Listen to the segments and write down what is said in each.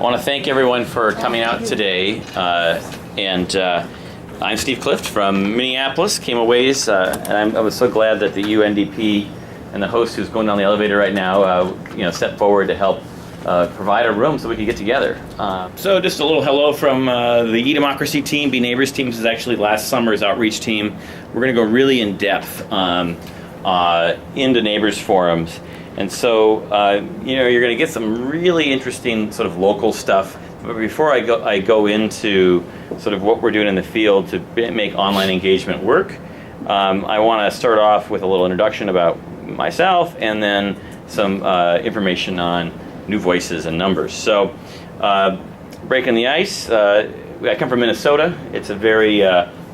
want to thank everyone for coming out today. I'm Steve Clift from Minneapolis, came a ways, and I was so glad that the UNDP and the host who's going down the elevator right now, stepped forward to help provide a room so we could get together. So just a little hello from the e-Democracy team. Be Neighbors team. This is actually last summer's outreach team. We're going to go really in depth into Neighbors forums. And so, you're going to get some really interesting sort of local stuff. But before I go into sort of what we're doing in the field to make online engagement work, I want to start off with a little introduction about myself and then some information on new voices and numbers. So, breaking the ice, I come from Minnesota. It's a very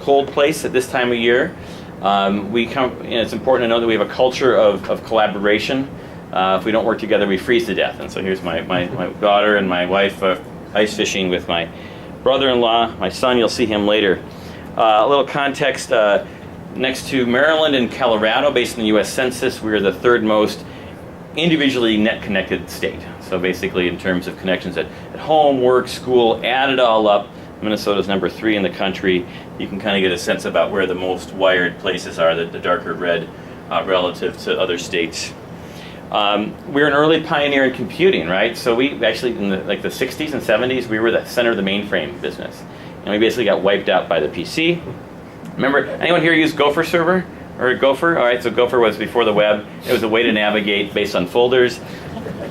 cold place at this time of year. It's important to know that we have a culture of collaboration. If we don't work together, we freeze to death. And so here's my daughter and my wife ice fishing with my brother-in-law. My son, you'll see him later. A little context, next to Maryland and Colorado, based on the U.S. Census, we're the third most individually net-connected state. So basically in terms of connections at home, work, school, add it all up, Minnesota's number 3 in the country. You can kind of get a sense about where the most wired places are, the darker red relative to other states. We're an early pioneer in computing, right? So we actually, in the 60s and 70s, we were the center of the mainframe business. And we basically got wiped out by the PC. Remember, anyone here use Gopher server? Or Gopher? All right, so Gopher was before the web. It was a way to navigate based on folders.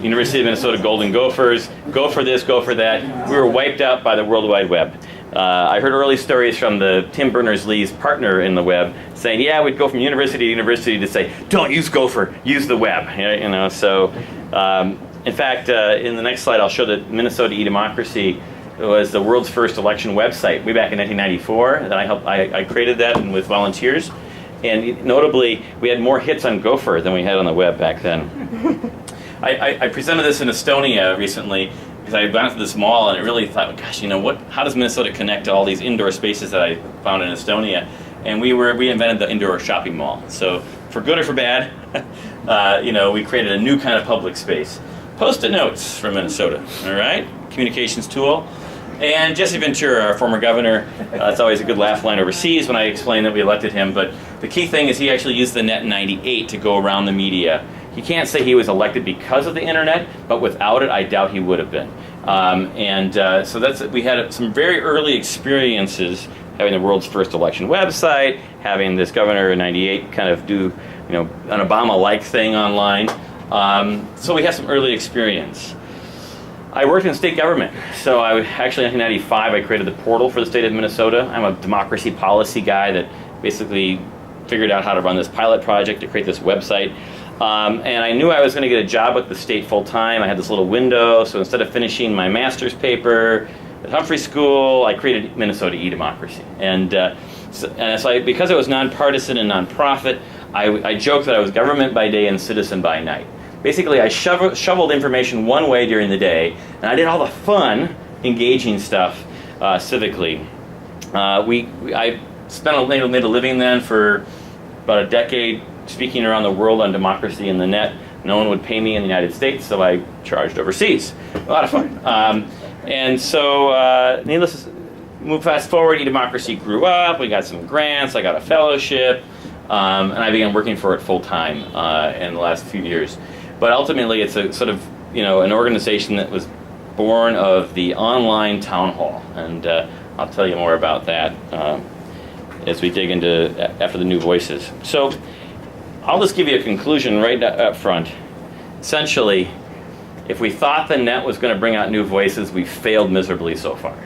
University of Minnesota Golden Gophers, go for this, go for that. We were wiped out by the World Wide Web. I heard early stories from the Tim Berners-Lee's partner in the web saying, yeah, we'd go from university to university to say, don't use Gopher, use the web. So in fact, in the next slide, I'll show that Minnesota e-Democracy was the world's first election website way back in 1994. And I created that with volunteers. And notably, we had more hits on Gopher than we had on the web back then. I presented this in Estonia recently because I went to this mall and I really thought, gosh, how does Minnesota connect to all these indoor spaces that I found in Estonia? And we invented the indoor shopping mall. So for good or for bad, we created a new kind of public space. Post-it notes from Minnesota, all right? Communications tool. And Jesse Ventura, our former governor, it's always a good laugh line overseas when I explain that we elected him, but the key thing is he actually used the net in '98 to go around the media. You can't say he was elected because of the internet, but without it, I doubt he would have been. So we had some very early experiences having the world's first election website, having this governor in '98 kind of do an Obama-like thing online. So we had some early experience. I worked in state government, so in 1995 I created the portal for the state of Minnesota. I'm a democracy policy guy that basically figured out how to run this pilot project to create this website. And I knew I was going to get a job with the state full-time. I had this little window, so instead of finishing my master's paper at Humphrey School, I created Minnesota e-Democracy. Because it was nonpartisan and nonprofit, I joked that I was government by day and citizen by night. Basically, I shoveled information one way during the day, and I did all the fun, engaging stuff civically. I made a living then for about a decade speaking around the world on democracy and the net. No one would pay me in the United States, so I charged overseas. A lot of fun. Needless to move fast forward, e-Democracy grew up. We got some grants. I got a fellowship, and I began working for it full time in the last few years. But ultimately, it's a sort of an organization that was born of the online town hall, and I'll tell you more about that as we dig into after the new voices. So I'll just give you a conclusion right up front. Essentially, if we thought the net was going to bring out new voices, we failed miserably so far.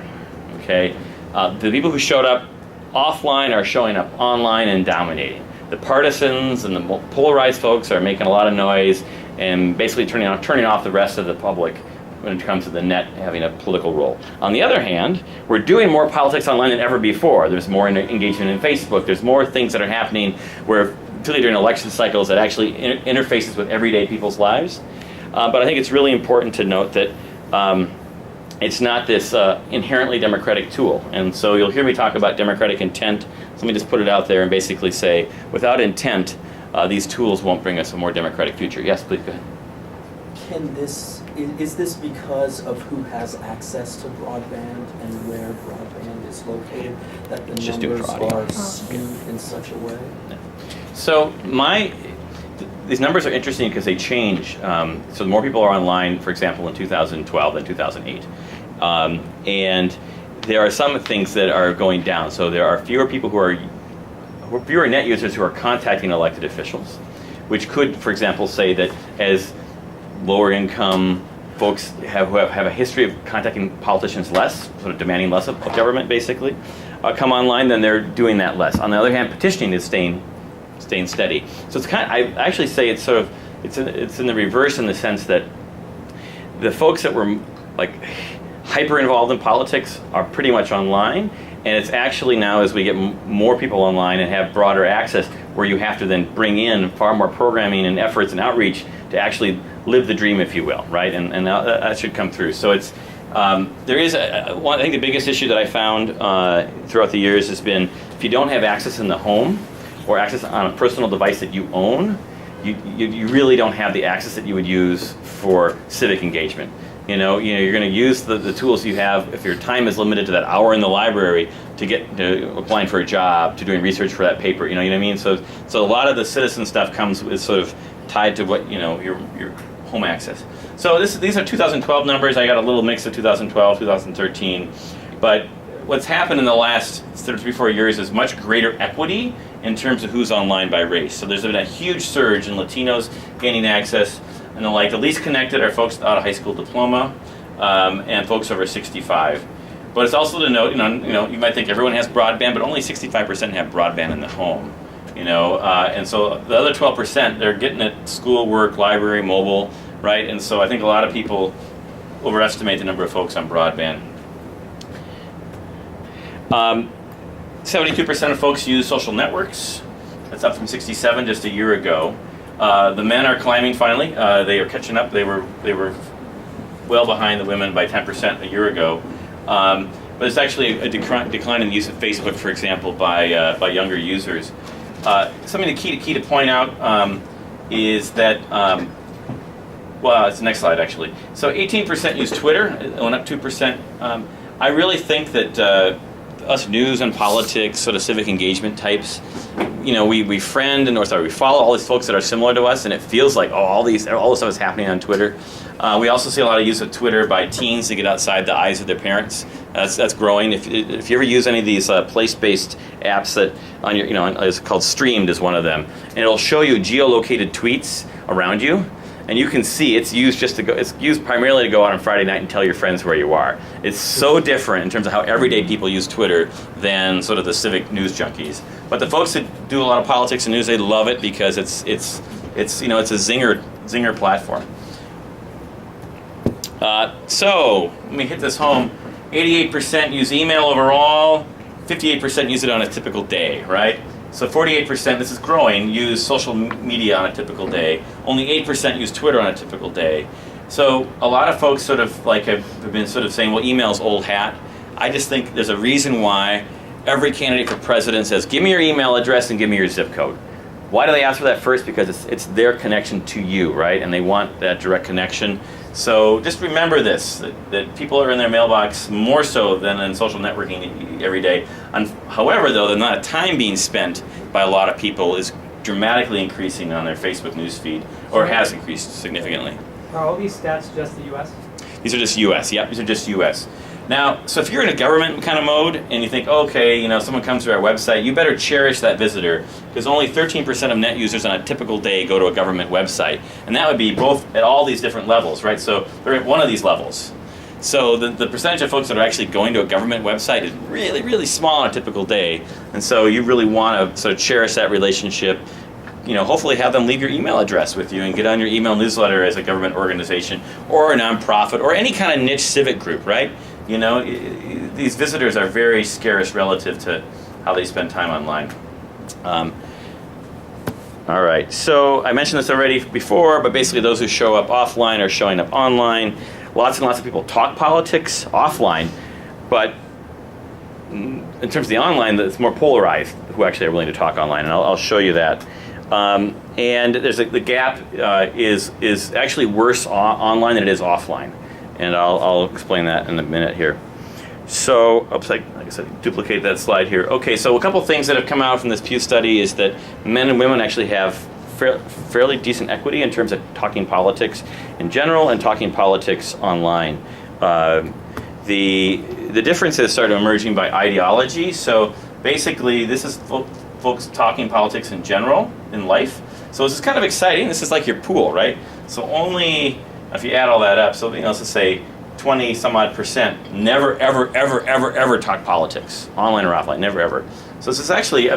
Okay, the people who showed up offline are showing up online and dominating. The partisans and the polarized folks are making a lot of noise and basically turning off the rest of the public when it comes to the net having a political role. On the other hand, we're doing more politics online than ever before. There's more engagement in Facebook. There's more things that are happening where, particularly during election cycles, that actually interfaces with everyday people's lives. But I think it's really important to note that it's not this inherently democratic tool. And so you'll hear me talk about democratic intent. So let me just put it out there and basically say, without intent, these tools won't bring us a more democratic future. Yes, please, go ahead. Can this Is this because of who has access to broadband and where broadband is located, that the numbers are skewed in such a way? So these numbers are interesting because they change. So more people are online, for example, in 2012 than 2008. And there are some things that are going down. So there are fewer people fewer net users who are contacting elected officials, which could, for example, say that as lower income folks who have a history of contacting politicians less, sort of demanding less of government basically, come online, then they're doing that less. On the other hand, petitioning is staying steady. So it's I actually say it's in the reverse in the sense that the folks that were like hyper involved in politics are pretty much online, and it's actually now as we get more people online and have broader access where you have to then bring in far more programming and efforts and outreach to actually live the dream, if you will, right? And that should come through. So it's there is I think the biggest issue that I found throughout the years has been if you don't have access in the home or access on a personal device that you own, you really don't have the access that you would use for civic engagement. You're going to use the tools you have if your time is limited to that hour in the library to applying for a job, to doing research for that paper. You know what I mean? So a lot of the citizen stuff is sort of tied to what your home access. So these are 2012 numbers. I got a little mix of 2012, 2013, but what's happened in the last 3-4 years is much greater equity in terms of who's online by race. So there's been a huge surge in Latinos gaining access and the like. The least connected are folks without a high school diploma and folks over 65. But it's also to note, you might think everyone has broadband, but only 65% have broadband in the home. And so the other 12%, they're getting it school, work, library, mobile, right? And so I think a lot of people overestimate the number of folks on broadband. 72% of folks use social networks. That's up from 67 just a year ago. The men are climbing finally. They are catching up. They were well behind the women by 10% a year ago. But it's actually a decline in the use of Facebook, for example, by younger users. Something key to point out is that, it's the next slide actually. So 18% use Twitter, it went up 2%. I really think that us news and politics, sort of civic engagement types, we friend and we follow all these folks that are similar to us, and it feels like all this stuff is happening on Twitter. We also see a lot of use of Twitter by teens to get outside the eyes of their parents. That's growing. If you ever use any of these place-based apps that on your it's called Streamed is one of them, and it'll show you geolocated tweets around you. And you can see it's used primarily to go out on Friday night and tell your friends where you are. It's so different in terms of how everyday people use Twitter than sort of the civic news junkies. But the folks that do a lot of politics and news, they love it because it's a zinger platform. So let me hit this home. 88% use email overall. 58% use it on a typical day, right? So 48%, this is growing, use social media on a typical day. Only 8% use Twitter on a typical day. So a lot of folks sort of have been sort of saying, well, email's old hat. I just think there's a reason why every candidate for president says, give me your email address and give me your zip code. Why do they ask for that first? Because it's their connection to you, right? And they want that direct connection. So just remember this, that people are in their mailbox more so than in social networking every day. However, though, the amount of time being spent by a lot of people is dramatically increasing on their Facebook newsfeed, or has increased significantly. Are all these stats just the U.S.? These are just U.S., yep, these are just U.S. Now, so if you're in a government kind of mode and you think, okay, someone comes to our website, you better cherish that visitor, because only 13% of net users on a typical day go to a government website. And that would be both at all these different levels, right? So they're at one of these levels. So the percentage of folks that are actually going to a government website is really, really small on a typical day. And so you really want to sort of cherish that relationship. Hopefully have them leave your email address with you and get on your email newsletter as a government organization or a nonprofit or any kind of niche civic group, right? These visitors are very scarce relative to how they spend time online. All right, so I mentioned this already before, but basically those who show up offline are showing up online. Lots and lots of people talk politics offline, but in terms of the online, it's more polarized who actually are willing to talk online, and I'll show you that. And there's the gap is actually worse online than it is offline, and I'll explain that in a minute here. So, oops, like I said, duplicate that slide here. Okay, so a couple things that have come out from this Pew study is that men and women actually have fairly decent equity in terms of talking politics in general and talking politics online. The differences started emerging by ideology. So basically, this is folks talking politics in general in life. So this is kind of exciting. This is like your pool, right? So only if you add all that up, so let's just say 20 some odd percent never ever talk politics, online or offline, never ever. So this is actually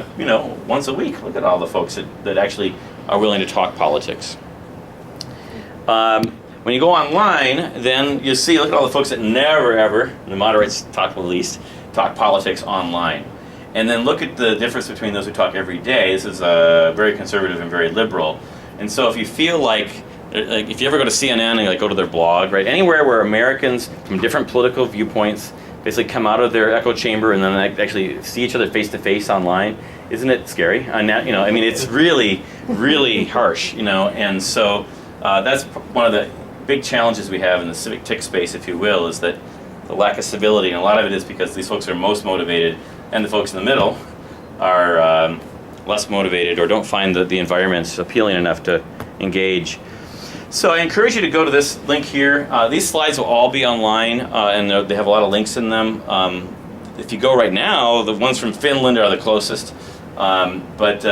once a week. Look at all the folks that actually are willing to talk politics. When you go online, then you see, look at all the folks that never ever, the moderates talk the least, talk politics online. And then look at the difference between those who talk every day. This is very conservative and very liberal. And so if you feel like if you ever go to CNN and go to their blog, right, anywhere where Americans from different political viewpoints basically come out of their echo chamber and then actually see each other face to face online, isn't it scary? It's really, really harsh, and so that's one of the big challenges we have in the civic tech space, if you will, is that the lack of civility, and a lot of it is because these folks are most motivated, and the folks in the middle are less motivated or don't find the environments appealing enough to engage. So I encourage you to go to this link here. These slides will all be online, and they have a lot of links in them. If you go right now, the ones from Finland are the closest, but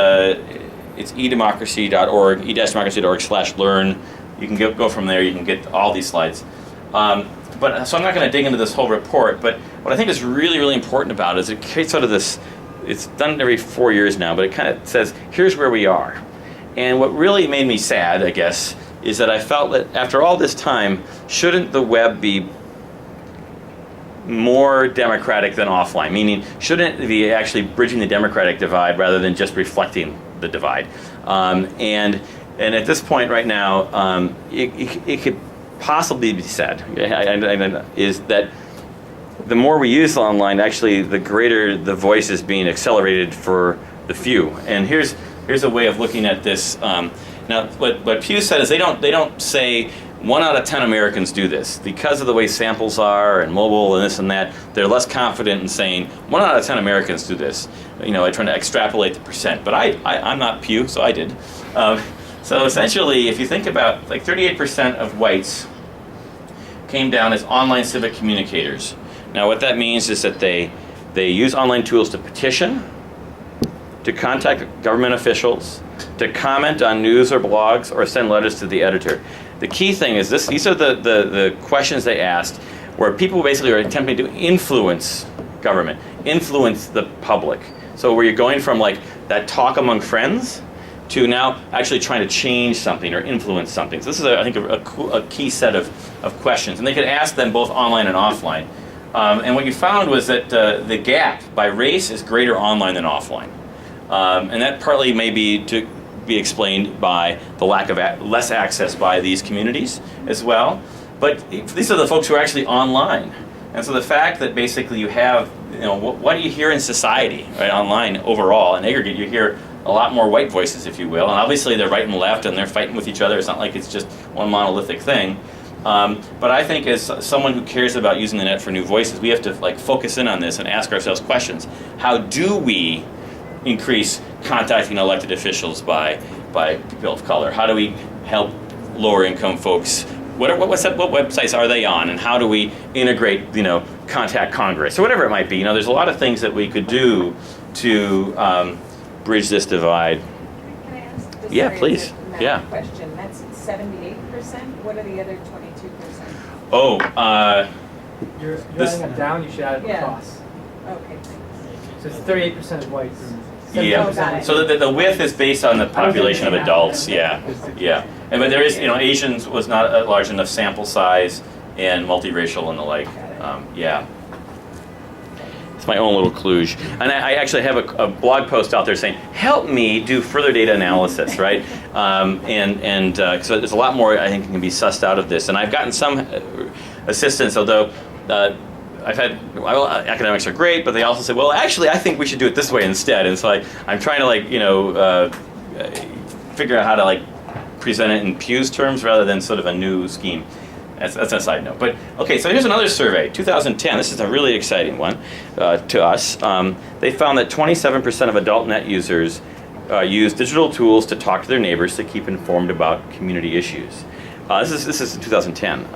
it's edemocracy.org, e-democracy.org/learn. You can go from there. You can get all these slides. So I'm not going to dig into this whole report, but what I think is really, really important about it is it creates sort of this, it's done every 4 years now, but it kind of says, here's where we are. And what really made me sad, I guess, is that I felt that after all this time, shouldn't the web be more democratic than offline? Meaning, shouldn't it be actually bridging the democratic divide rather than just reflecting the divide? And at this point right now, it could possibly be said, is that the more we use online, actually, the greater the voice is being accelerated for the few. And here's a way of looking at this. Now, what Pew said is they don't say 1 out of 10 Americans do this. Because of the way samples are and mobile and this and that, they're less confident in saying 1 out of 10 Americans do this. I'm trying to extrapolate the percent, but I'm not Pew, so I did. So essentially, if you think about 38% of whites came down as online civic communicators. Now, what that means is that they use online tools to petition, to contact government officials, to comment on news or blogs, or send letters to the editor. The key thing is this: these are the questions they asked, where people basically are attempting to influence government, influence the public. So where you're going from that talk among friends to now actually trying to change something or influence something. So this is, I think, a key set of questions. And they could ask them both online and offline. And what you found was that the gap by race is greater online than offline. And that partly may be to be explained by the lack of less access by these communities as well. But these are the folks who are actually online. And so the fact that basically you have, what do you hear in society, right, online overall, in aggregate, you hear a lot more white voices, if you will. And obviously they're right and left and they're fighting with each other. It's not like it's just one monolithic thing. But I think as someone who cares about using the net for new voices, we have to focus in on this and ask ourselves questions. How do we increase contacting elected officials by people of color? How do we help lower income folks? What websites are they on, and how do we integrate, contact Congress or whatever it might be? There's a lot of things that we could do to bridge this divide. Can I ask? Yeah, please. Yeah. Question. That's 78%. What are the other 22%? Oh, You're this- adding it down, you should add it Yeah. across. Okay, thanks. So it's 38% of whites. Yeah. 70% got it. So the width is based on the population of adults. Yeah. But there is, Asians was not a large enough sample size, and multiracial and the like. Yeah. It's my own little kludge. And I actually have a blog post out there saying, help me do further data analysis, right? So there's a lot more I think can be sussed out of this. And I've gotten some assistance, although I've had, academics are great, but they also say, well, actually, I think we should do it this way instead. And so I'm trying to figure out how to like present it in Pew's terms rather than sort of a new scheme. That's a side note. But okay, so here's another survey, 2010. This is a really exciting one to us. They found that 27% of adult net users use digital tools to talk to their neighbors to keep informed about community issues. This is 2010,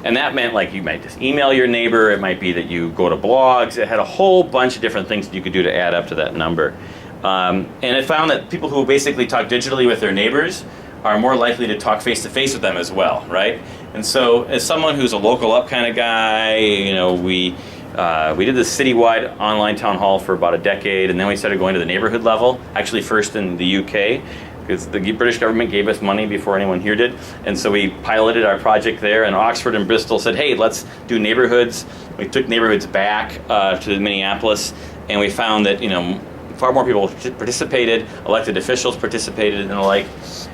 and that meant like you might just email your neighbor. It might be that you go to blogs. It had a whole bunch of different things that you could do to add up to that number. And it found that people who basically talk digitally with their neighbors are more likely to talk face-to-face with them as well, right? And so as someone who's a local up kind of guy, you know, we did this citywide online town hall for about a decade, and then we started going to the neighborhood level, actually first in the UK, because the British government gave us money before anyone here did. And so we piloted our project there, and Oxford and Bristol said, hey, let's do neighborhoods. We took neighborhoods back to Minneapolis, and we found that, you know, far more people participated, elected officials participated and the like.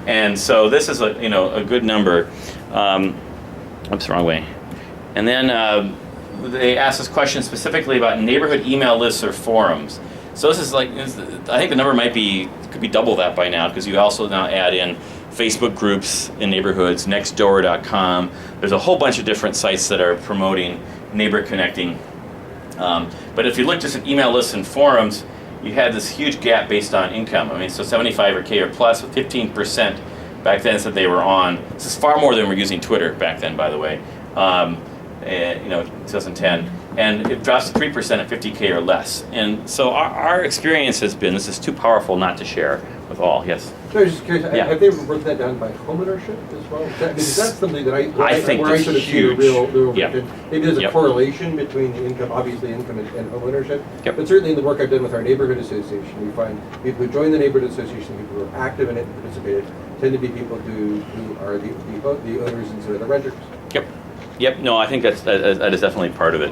And so this is a good number. Oops, wrong way. And then they asked us questions specifically about neighborhood email lists or forums. So this is like, I think the number could be double that by now, because you also now add in Facebook groups in neighborhoods, nextdoor.com. There's a whole bunch of different sites that are promoting neighbor connecting. But if you look just at email lists and forums, you had this huge gap based on income. I mean, so 75K or plus, with 15% back then said they were on. This is far more than we're using Twitter back then, by the way. 2010, and it drops to 3% at 50K or less. And so our experience has been, this is too powerful not to share with all. Yes? So I was just curious, Yeah. have they broken that down by homeownership as well? Because that's something that I think where I it's sort of see huge. the real Yep. maybe there's a Yep. correlation between the income, obviously income and homeownership. Yep. But certainly in the work I've done with our neighborhood association, we find people who join the neighborhood association, people who are active in it and participated, tend to be people who are the owners instead of the renters. Yep, no, I think that is definitely part of it.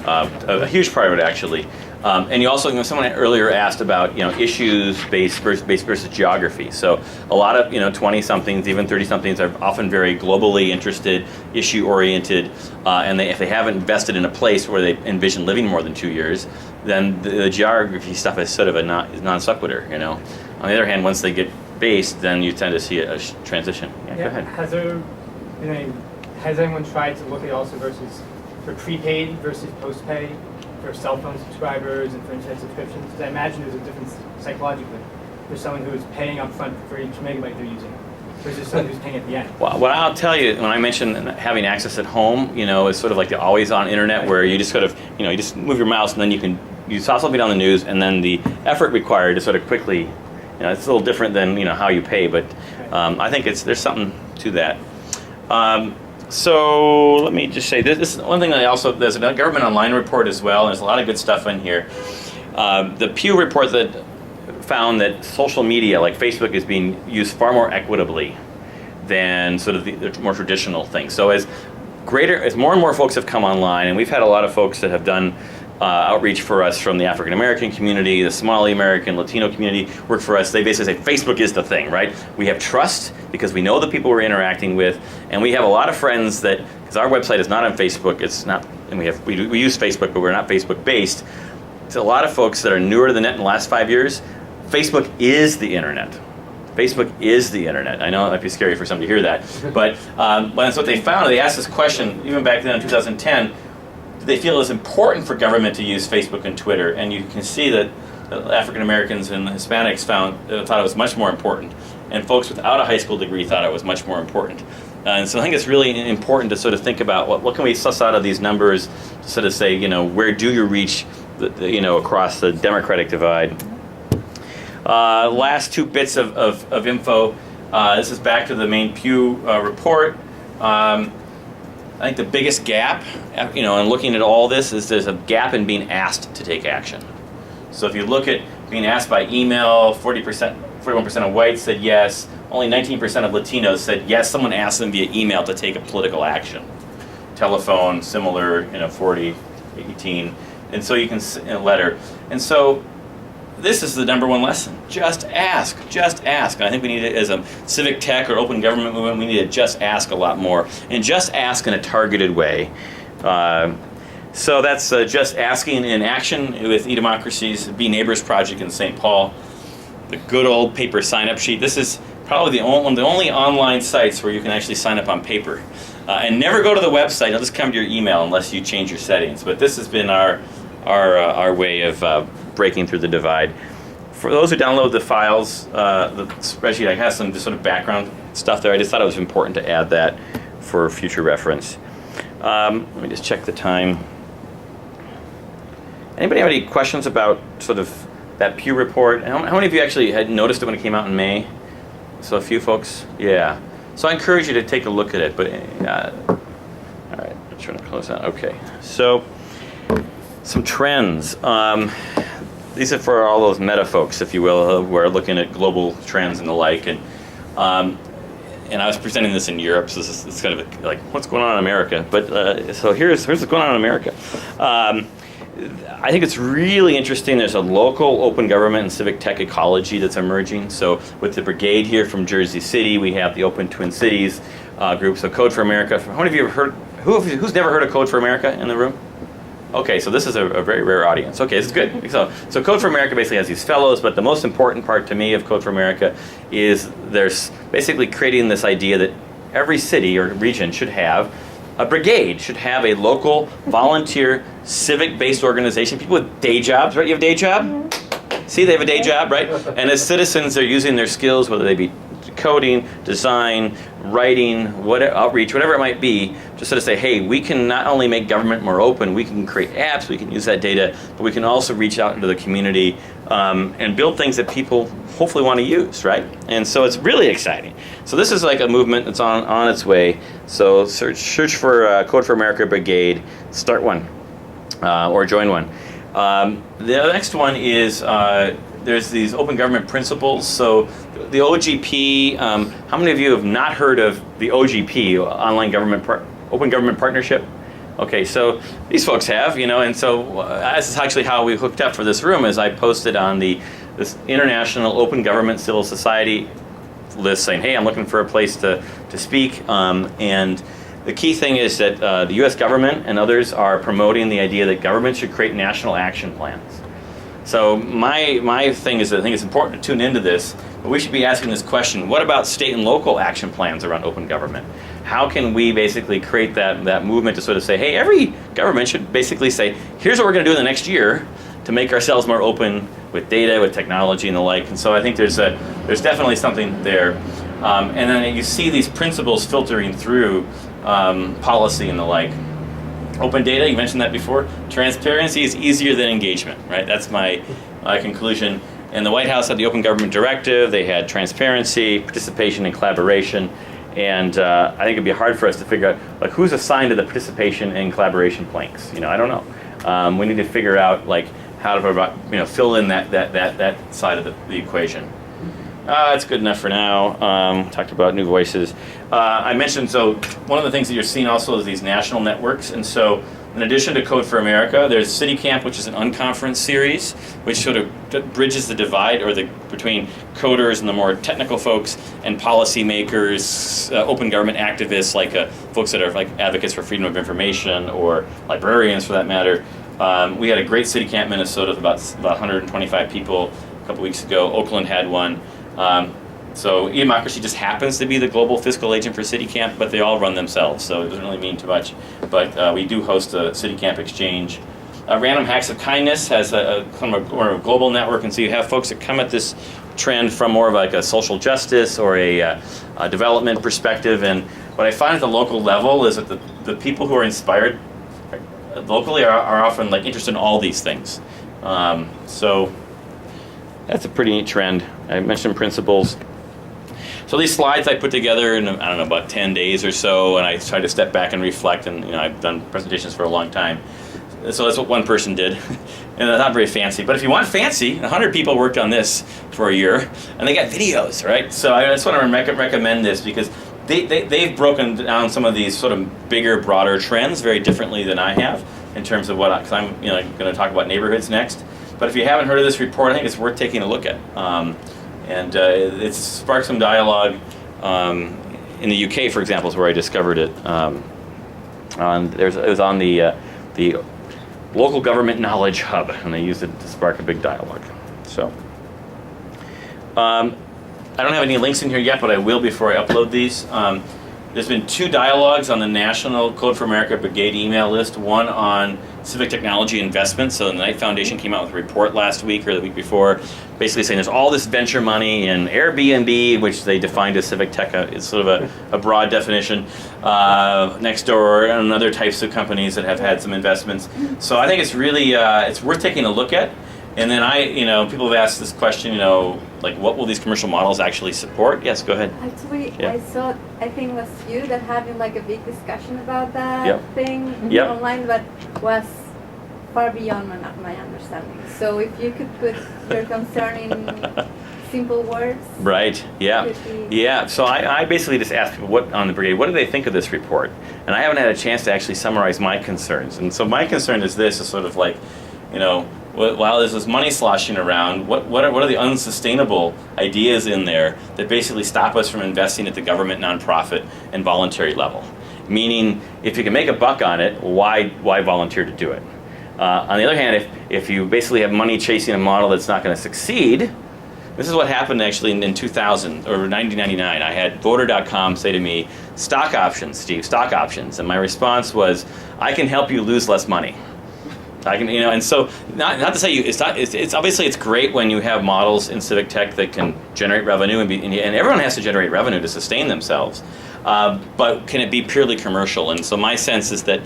A huge part of it, actually. And you also, someone earlier asked about, issues-based versus geography. So a lot of, 20-somethings, even 30-somethings are often very globally interested, issue-oriented, and if they haven't invested in a place where they envision living more than 2 years, then the geography stuff is sort of a non sequitur, On the other hand, once they get based, then you tend to see a transition. Yeah, go ahead. Has anyone tried to look at also versus for prepaid versus postpay for cell phone subscribers and for internet subscriptions? Because I imagine there's a difference psychologically for someone who is paying up front for each megabyte they're using versus someone who's paying at the end. Well, what I'll tell you, when I mentioned having access at home, it's sort of like the always-on internet where you just sort of, you just move your mouse and then you saw something on the news, and then the effort required to sort of quickly, it's a little different than, how you pay, but I think there's something to that. So let me just say, this is one thing that there's a government online report as well, and there's a lot of good stuff in here. The Pew Report that found that social media, like Facebook, is being used far more equitably than sort of the more traditional things. So as more and more folks have come online, and we've had a lot of folks that have done outreach for us from the African American community, the Somali American, Latino community work for us. They basically say Facebook is the thing, right? We have trust because we know the people we're interacting with, and we have a lot of friends that, because our website is not on Facebook, it's not, and we use Facebook, but we're not Facebook based. So a lot of folks that are newer to the net in the last 5 years, Facebook is the internet. Facebook is the internet. I know it might be scary for some to hear that, but that's what they found. They asked this question even back then in 2010. They feel it's important for government to use Facebook and Twitter, and you can see that African Americans and Hispanics thought it was much more important, and folks without a high school degree thought it was much more important. And so I think it's really important to sort of think about what can we suss out of these numbers to sort of say, where do you reach, across the Democratic divide. Last two bits of info. This is back to the main Pew report. I think the biggest gap, in looking at all this, is there's a gap in being asked to take action. So if you look at being asked by email, 41% of whites said yes. Only 19% of Latinos said yes, someone asked them via email to take a political action. Telephone, similar, 40, 18. And so you can, letter. And so this is the number one lesson. Just ask. Just ask. And I think we need it as a civic tech or open government movement. We need to just ask a lot more. And just ask in a targeted way. So that's Just Asking in Action with eDemocracy's Be Neighbors project in St. Paul. The good old paper sign-up sheet. This is probably one of the only online sites where you can actually sign up on paper. And never go to the website. It'll just come to your email unless you change your settings. But this has been our way of breaking through the divide. For those who download the files, the spreadsheet, I have some just sort of background stuff there. I just thought it was important to add that for future reference. Let me just check the time. Anybody have any questions about sort of that Pew Report? How many of you actually had noticed it when it came out in May? So a few folks? Yeah. So I encourage you to take a look at it. But all right, I'm trying to close that. Okay. So some trends. These are for all those meta folks, if you will, who are looking at global trends and the like. And I was presenting this in Europe, so this is kind of like what's going on in America. But so here's what's going on in America. I think it's really interesting. There's a local open government and civic tech ecology that's emerging. So with the brigade here from Jersey City, we have the Open Twin Cities group. So Code for America. How many of you have heard? Who's never heard of Code for America in the room? Okay, so this is a very rare audience. Okay, this is good. So Code for America basically has these fellows, but the most important part to me of Code for America is there's basically creating this idea that every city or region should have a brigade, should have a local volunteer civic-based organization. People with day jobs, right? You have a day job? See, they have a day job, right? And as citizens, they're using their skills, whether they be coding, design, writing, outreach, whatever it might be, to sort of say, hey, we can not only make government more open, we can create apps, we can use that data, but we can also reach out into the community and build things that people hopefully want to use, right? And so it's really exciting. So this is like a movement that's on its way. So search for Code for America Brigade, start one, or join one. The next one is there's these open government principles. So the OGP, how many of you have not heard of the OGP, Online Government Open Government Partnership? Okay, so these folks have, and so this is actually how we hooked up for this room. Is I posted on this International Open Government Civil Society list saying, hey, I'm looking for a place to speak, and the key thing is that the U.S. government and others are promoting the idea that government should create national action plans. So my thing is that I think it's important to tune into this, but we should be asking this question: what about state and local action plans around open government? How can we basically create that movement to sort of say, hey, every government should basically say, here's what we're going to do in the next year to make ourselves more open with data, with technology and the like. And so I think there's definitely something there. And then you see these principles filtering through policy and the like. Open data, you mentioned that before. Transparency is easier than engagement, right? That's my conclusion. And the White House had the Open Government Directive. They had transparency, participation, and collaboration. And I think it'd be hard for us to figure out like who's assigned to the participation and collaboration planks. I don't know. We need to figure out like how to fill in that side of the equation. That's good enough for now. Talked about new voices. I mentioned, so one of the things that you're seeing also is these national networks. And so in addition to Code for America, there's City Camp, which is an unconference series, which sort of bridges the divide between coders and the more technical folks and policymakers, open government activists, like folks that are like advocates for freedom of information or librarians for that matter. We had a great City Camp Minnesota with about 125 people a couple weeks ago. Oakland had one. So e-democracy just happens to be the global fiscal agent for City Camp, but they all run themselves, so it doesn't really mean too much. But we do host a City Camp exchange. Random Hacks of Kindness has kind of a global network, and so you have folks that come at this trend from more of like a social justice or a development perspective. And what I find at the local level is that the people who are inspired locally are often like interested in all these things. So that's a pretty neat trend. I mentioned principles. So these slides I put together in, I don't know, about 10 days or so, and I tried to step back and reflect, and I've done presentations for a long time. So that's what one person did, and not very fancy. But if you want fancy, 100 people worked on this for a year, and they got videos, right? So I just want to recommend this because they've broken down some of these sort of bigger, broader trends very differently than I have in terms of what, because I'm going to talk about neighborhoods next. But if you haven't heard of this report, I think it's worth taking a look at. And it's sparked some dialogue. In the UK, for example, is where I discovered it. It was on the Local Government Knowledge Hub, and they used it to spark a big dialogue. So, I don't have any links in here yet, but I will before I upload these. There's been 2 dialogues on the National Code for America Brigade email list, one on civic technology investment. So the Knight Foundation came out with a report last week or the week before, basically saying there's all this venture money in Airbnb, which they defined as civic tech. It's sort of a broad definition. Nextdoor and other types of companies that have had some investments. So I think it's really, it's worth taking a look at. And then people have asked this question, like what will these commercial models actually support? Yes, go ahead. Actually, Yeah. I think it was you that having like a big discussion about that Yep. thing Yep. online, but was far beyond my understanding. So if you could put your concern in simple words. Right, yeah. could be- Yeah, so I basically just asked people on the brigade, what do they think of this report? And I haven't had a chance to actually summarize my concerns. And so my concern is this, is sort of like, while there's this money sloshing around, what are the unsustainable ideas in there that basically stop us from investing at the government, nonprofit, and voluntary level? Meaning, if you can make a buck on it, why volunteer to do it? On the other hand, if you basically have money chasing a model that's not going to succeed, this is what happened actually in 2000 or 1999. I had Voter.com say to me, stock options, Steve, stock options. And my response was, I can help you lose less money. I can, and so not to say it's obviously it's great when you have models in civic tech that can generate revenue and everyone has to generate revenue to sustain themselves. But can it be purely commercial? And so my sense is that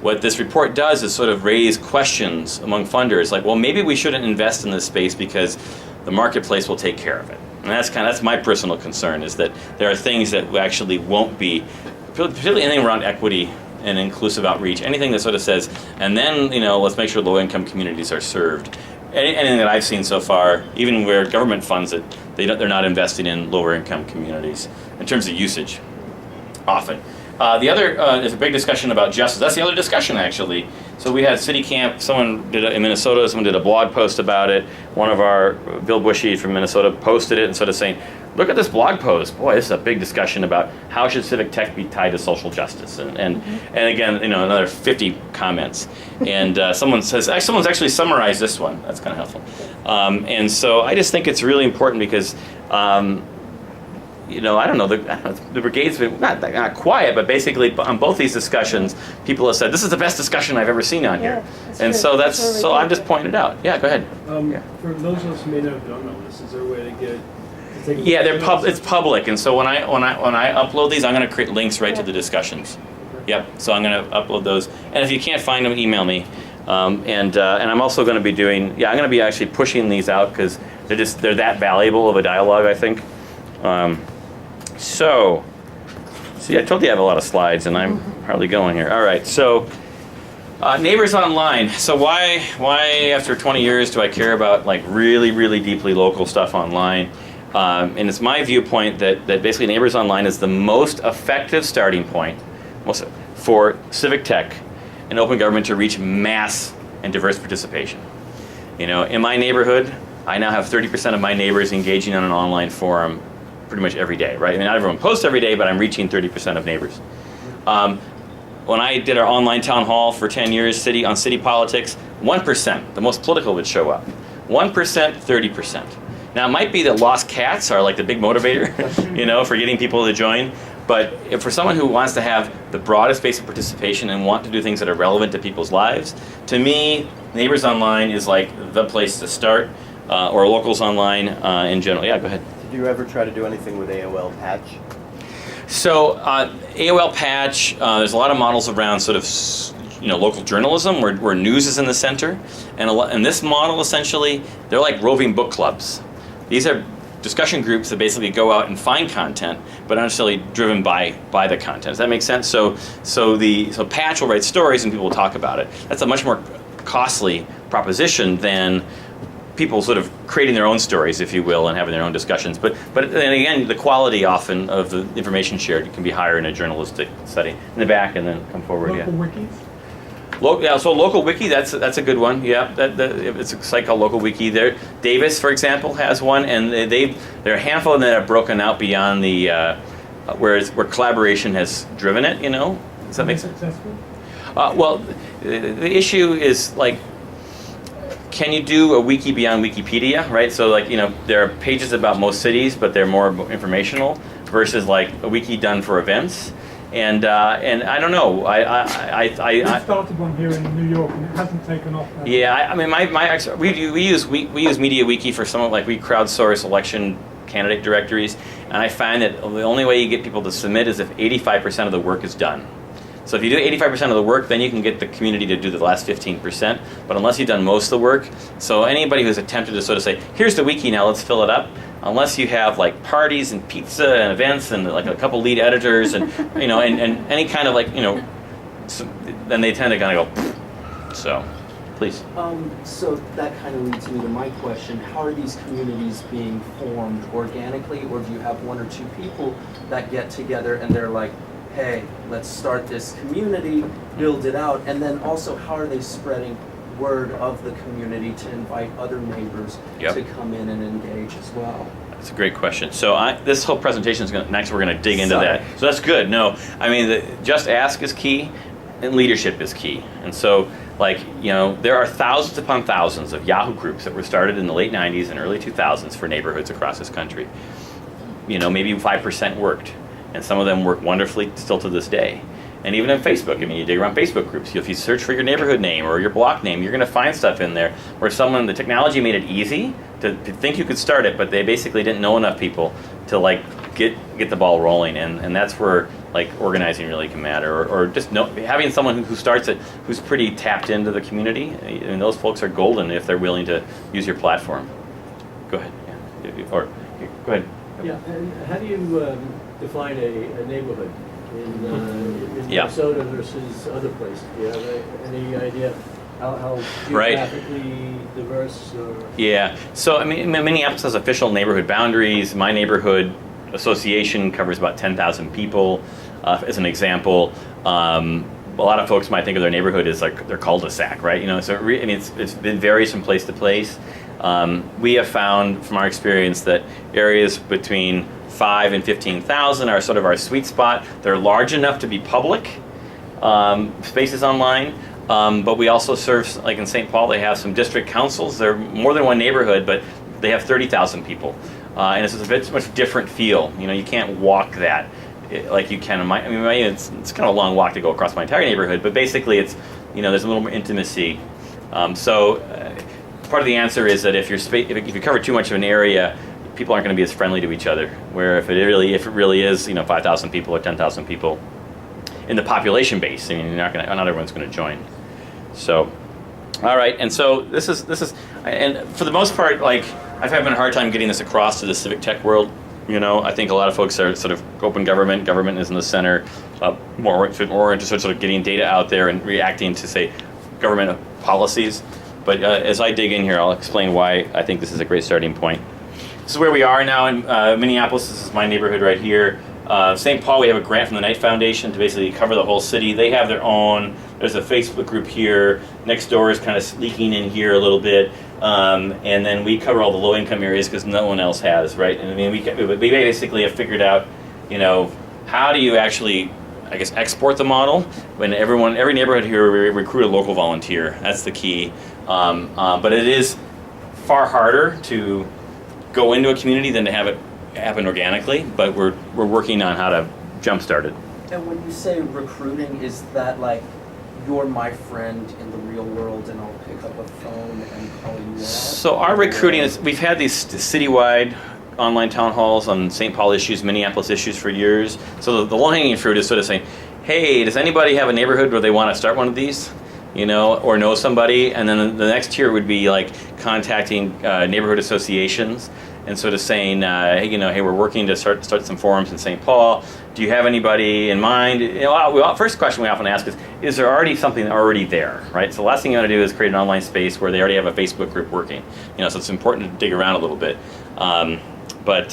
what this report does is sort of raise questions among funders, like, well, maybe we shouldn't invest in this space because the marketplace will take care of it. And that's my personal concern, is that there are things that actually won't be, particularly anything around equity and inclusive outreach, anything that sort of says, and then let's make sure low-income communities are served. Anything that I've seen so far, even where government funds it, they're not investing in lower-income communities in terms of usage, often. The other is a big discussion about justice. That's the other discussion, actually. So we had City Camp. Someone did in Minnesota. Someone did a blog post about it. One of our Bill Bushy from Minnesota posted it and sort of saying, "Look at this blog post. Boy, this is a big discussion about how should civic tech be tied to social justice." And again, another 50 comments. And someone's actually summarized this one. That's kind of helpful. And so I just think it's really important because. I don't know, the brigade's been not quiet, but basically on both these discussions, people have said, this is the best discussion I've ever seen on here. And true. so I'm just pointing it out. Yeah, go ahead. For those of us who may not have done all this, is there a way to get to take a Yeah, look at it's public, and so when I upload these, I'm going to create links right to the discussions. Yep, so I'm going to upload those. And if you can't find them, email me. And I'm also going to be I'm going to be actually pushing these out because they're that valuable of a dialogue, I think. So, see, I told you I have a lot of slides, and I'm hardly going here. All right, so neighbors online. So why after 20 years do I care about like really, really deeply local stuff online? And it's my viewpoint that basically neighbors online is the most effective starting point for civic tech and open government to reach mass and diverse participation. In my neighborhood, I now have 30% of my neighbors engaging on an online forum pretty much every day, right? I mean, not everyone posts every day, but I'm reaching 30% of neighbors. When I did our online town hall for 10 years, on city politics, 1%, the most political, would show up. 1%, 30%. Now, it might be that lost cats are like the big motivator, for getting people to join. But if for someone who wants to have the broadest base of participation and want to do things that are relevant to people's lives, to me, Neighbors Online is like the place to start, or Locals Online in general. Yeah, go ahead. Did you ever try to do anything with AOL Patch? So AOL Patch, there's a lot of models around sort of local journalism where news is in the center, and this model essentially, they're like roving book clubs. These are discussion groups that basically go out and find content, but not necessarily driven by the content. Does that make sense? So Patch will write stories and people will talk about it. That's a much more costly proposition than people sort of creating their own stories, if you will, and having their own discussions. But then again, the quality often of the information shared can be higher in a journalistic setting. In the back, and then come forward. Local wikis? So Local Wiki, that's a good one. Yeah, it's a site called Local Wiki. Davis, for example, has one, and there are a handful that have broken out beyond the where collaboration has driven it. Does that make sense? Successful? Well, the issue is like, can you do a wiki beyond Wikipedia, right? So like, there are pages about most cities, but they're more informational versus like a wiki done for events. And I don't know. We started one here in New York, and it hasn't taken off. Yeah, I mean, we use MediaWiki for some, like we crowdsource election candidate directories, and I find that the only way you get people to submit is if 85% of the work is done. So if you do 85% of the work, then you can get the community to do the last 15%. But unless you've done most of the work, so anybody who's attempted to sort of say, here's the wiki now, let's fill it up, unless you have like parties and pizza and events and like a couple lead editors and and any kind of like then they tend to kind of go. So, please. So that kind of leads me to my question. How are these communities being formed organically, or do you have one or two people that get together and they're like, hey, let's start this community, build it out, and then also how are they spreading word of the community to invite other neighbors to come in and engage as well? That's a great question. So this whole presentation is next we're going to dig into that. So that's good. No, I mean, just ask is key, and leadership is key. And so, there are thousands upon thousands of Yahoo groups that were started in the late 90s and early 2000s for neighborhoods across this country. Maybe 5% worked. And some of them work wonderfully still to this day. And even on Facebook, I mean, you dig around Facebook groups. If you search for your neighborhood name or your block name, you're going to find stuff in there where the technology made it easy to think you could start it, but they basically didn't know enough people to get the ball rolling. And that's where organizing really can matter, or just having someone who starts it who's pretty tapped into the community. And those folks are golden if they're willing to use your platform. Go ahead. Yeah. Or go ahead. Yeah. And how do you define a neighborhood in Minnesota versus other places? Do you have any idea how geographically diverse? Yeah. So I mean, Minneapolis has official neighborhood boundaries. My neighborhood association covers about 10,000 people, as an example. A lot of folks might think of their neighborhood as like their cul-de-sac, right? So it's been varies from place to place. We have found from our experience that areas between 5 and 15,000 are sort of our sweet spot. They're large enough to be public spaces online, but we also serve, like in St. Paul, they have some district councils. They're more than one neighborhood, but they have 30,000 people. And it's a much different feel. You can't walk that like you can in my, it's kind of a long walk to go across my entire neighborhood, but basically it's, there's a little more intimacy. So part of the answer is that if you cover too much of an area, people aren't going to be as friendly to each other. Where if it really is 5,000 people or 10,000 people in the population base, not everyone's going to join. So, all right, and so this is, and for the most part, I've having a hard time getting this across to the civic tech world. I think a lot of folks are sort of open government. Government is in the center, more into sort of getting data out there and reacting to, say, government policies. But as I dig in here, I'll explain why I think this is a great starting point. This is where we are now in Minneapolis. This is my neighborhood right here. St. Paul, we have a grant from the Knight Foundation to basically cover the whole city. They have their own. There's a Facebook group here. Next door is kind of leaking in here a little bit. And then we cover all the low-income areas because no one else has, right? And we basically have figured out, how do you actually, export the model when every neighborhood here, we recruit a local volunteer. That's the key. But it is far harder to go into a community than to have it happen organically, but we're working on how to jumpstart it. And when you say recruiting, is that like you're my friend in the real world and I'll pick up a phone and call you out? So our recruiting is, we've had these citywide online town halls on St. Paul issues, Minneapolis issues for years. So the low-hanging fruit is sort of saying, hey, does anybody have a neighborhood where they want to start one of these? Or know somebody, and then the next tier would be contacting neighborhood associations and sort of saying, hey, we're working to start some forums in St. Paul. Do you have anybody in mind? First question we often ask is there already something already there, right? So the last thing you want to do is create an online space where they already have a Facebook group working. So it's important to dig around a little bit. But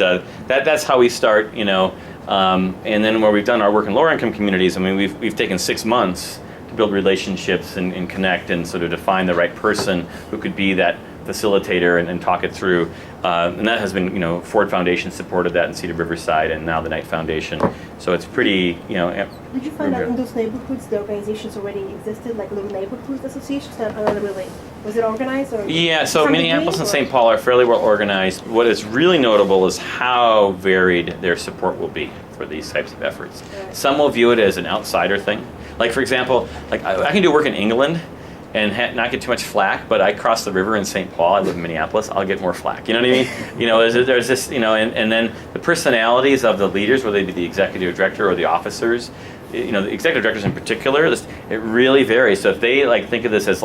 that's how we start, and then where we've done our work in lower income communities, we've taken 6 months to build relationships and connect and sort of define the right person who could be that facilitator and talk it through. And that has been, Ford Foundation supported that in Cedar Riverside, and now the Knight Foundation. So it's pretty, Did you find out in those neighborhoods the organizations already existed, like little neighborhoods associations? That another really, was it organized or? Yeah, so from the Minneapolis beginning, and or- St. Paul are fairly well organized. What is really notable is how varied their support will be for these types of efforts. Right. Some will view it as an outsider thing. Like, for example, I can do work in England and not get too much flack, but I cross the river in St. Paul, I live in Minneapolis, I'll get more flack. You know what I mean? There's this, and then the personalities of the leaders, whether they be the executive director or the officers, the executive directors in particular, it really varies. So if they think of this as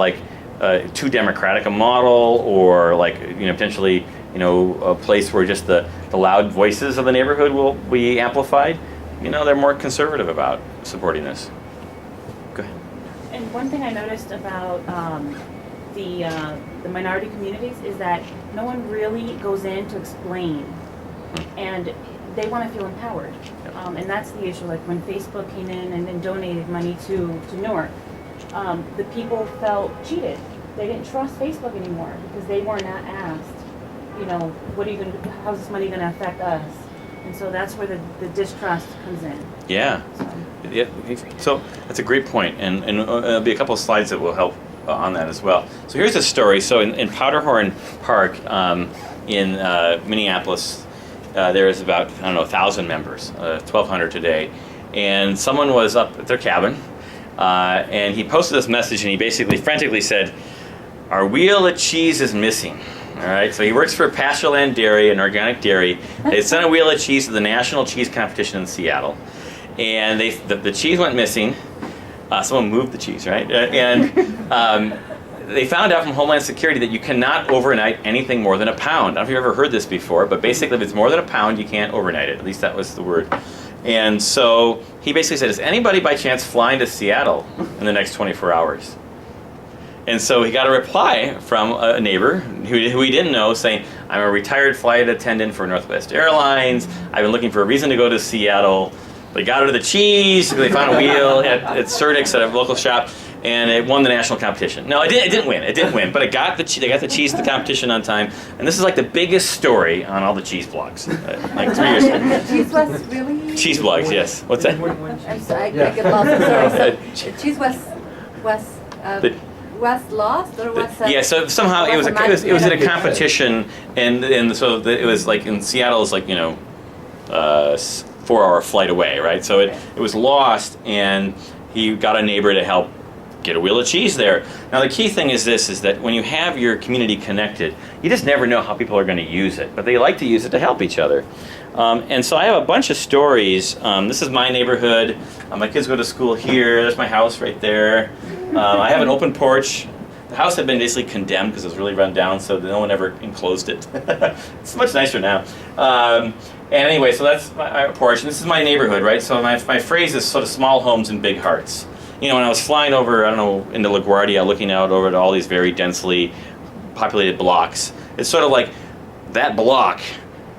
too democratic a model, or potentially a place where just the loud voices of the neighborhood will be amplified, they're more conservative about supporting this. Go ahead. And one thing I noticed about the minority communities is that no one really goes in to explain, and they want to feel empowered. And that's the issue. Like when Facebook came in and then donated money to Newark, the people felt cheated. They didn't trust Facebook anymore because they were not asked, what are you going to do? How's this money going to affect us? And so that's where the distrust comes in. Yeah. Yeah, so that's a great point, and there'll be a couple of slides that will help on that as well. So here's a story. So in Powderhorn Park in Minneapolis, there is about 1,000 members, 1,200 today, and someone was up at their cabin, and he posted this message, and he basically frantically said, "Our wheel of cheese is missing." All right, so he works for Pastureland Dairy, an organic dairy. They sent a wheel of cheese to the National Cheese Competition in Seattle. And the cheese went missing. Someone moved the cheese, right? And they found out from Homeland Security that you cannot overnight anything more than a pound. I don't know if you've ever heard this before, but basically if it's more than a pound, you can't overnight it. At least that was the word. And so he basically said, is anybody by chance flying to Seattle in the next 24 hours? And so he got a reply from a neighbor who he didn't know saying, I'm a retired flight attendant for Northwest Airlines. I've been looking for a reason to go to Seattle. They got her to the cheese. They found a wheel at Surdyk's at a local shop, and it won the national competition. No, it didn't win. It didn't win, but they got the cheese at the competition on time. And this is the biggest story on all the cheese blogs, 3 years ago. Cheese was really. Cheese blogs, yes. What's that? I'm sorry, I get lost. I'm sorry. So cheese was lost, or was yeah. So somehow it was at a competition, and so it was in Seattle is 4-hour flight away, right? So it was lost, and he got a neighbor to help get a wheel of cheese there. Now the key thing is that when you have your community connected, you just never know how people are going to use it, but they like to use it to help each other. And so I have a bunch of stories. This is my neighborhood. My kids go to school here. There's my house right there. I have an open porch. The house had been basically condemned because it was really run down, so no one ever enclosed it. It's much nicer now. And anyway, so that's my porch, and this is my neighborhood, right? So my phrase is sort of small homes and big hearts. When I was flying over, into LaGuardia, looking out over at all these very densely populated blocks, it's sort of like that block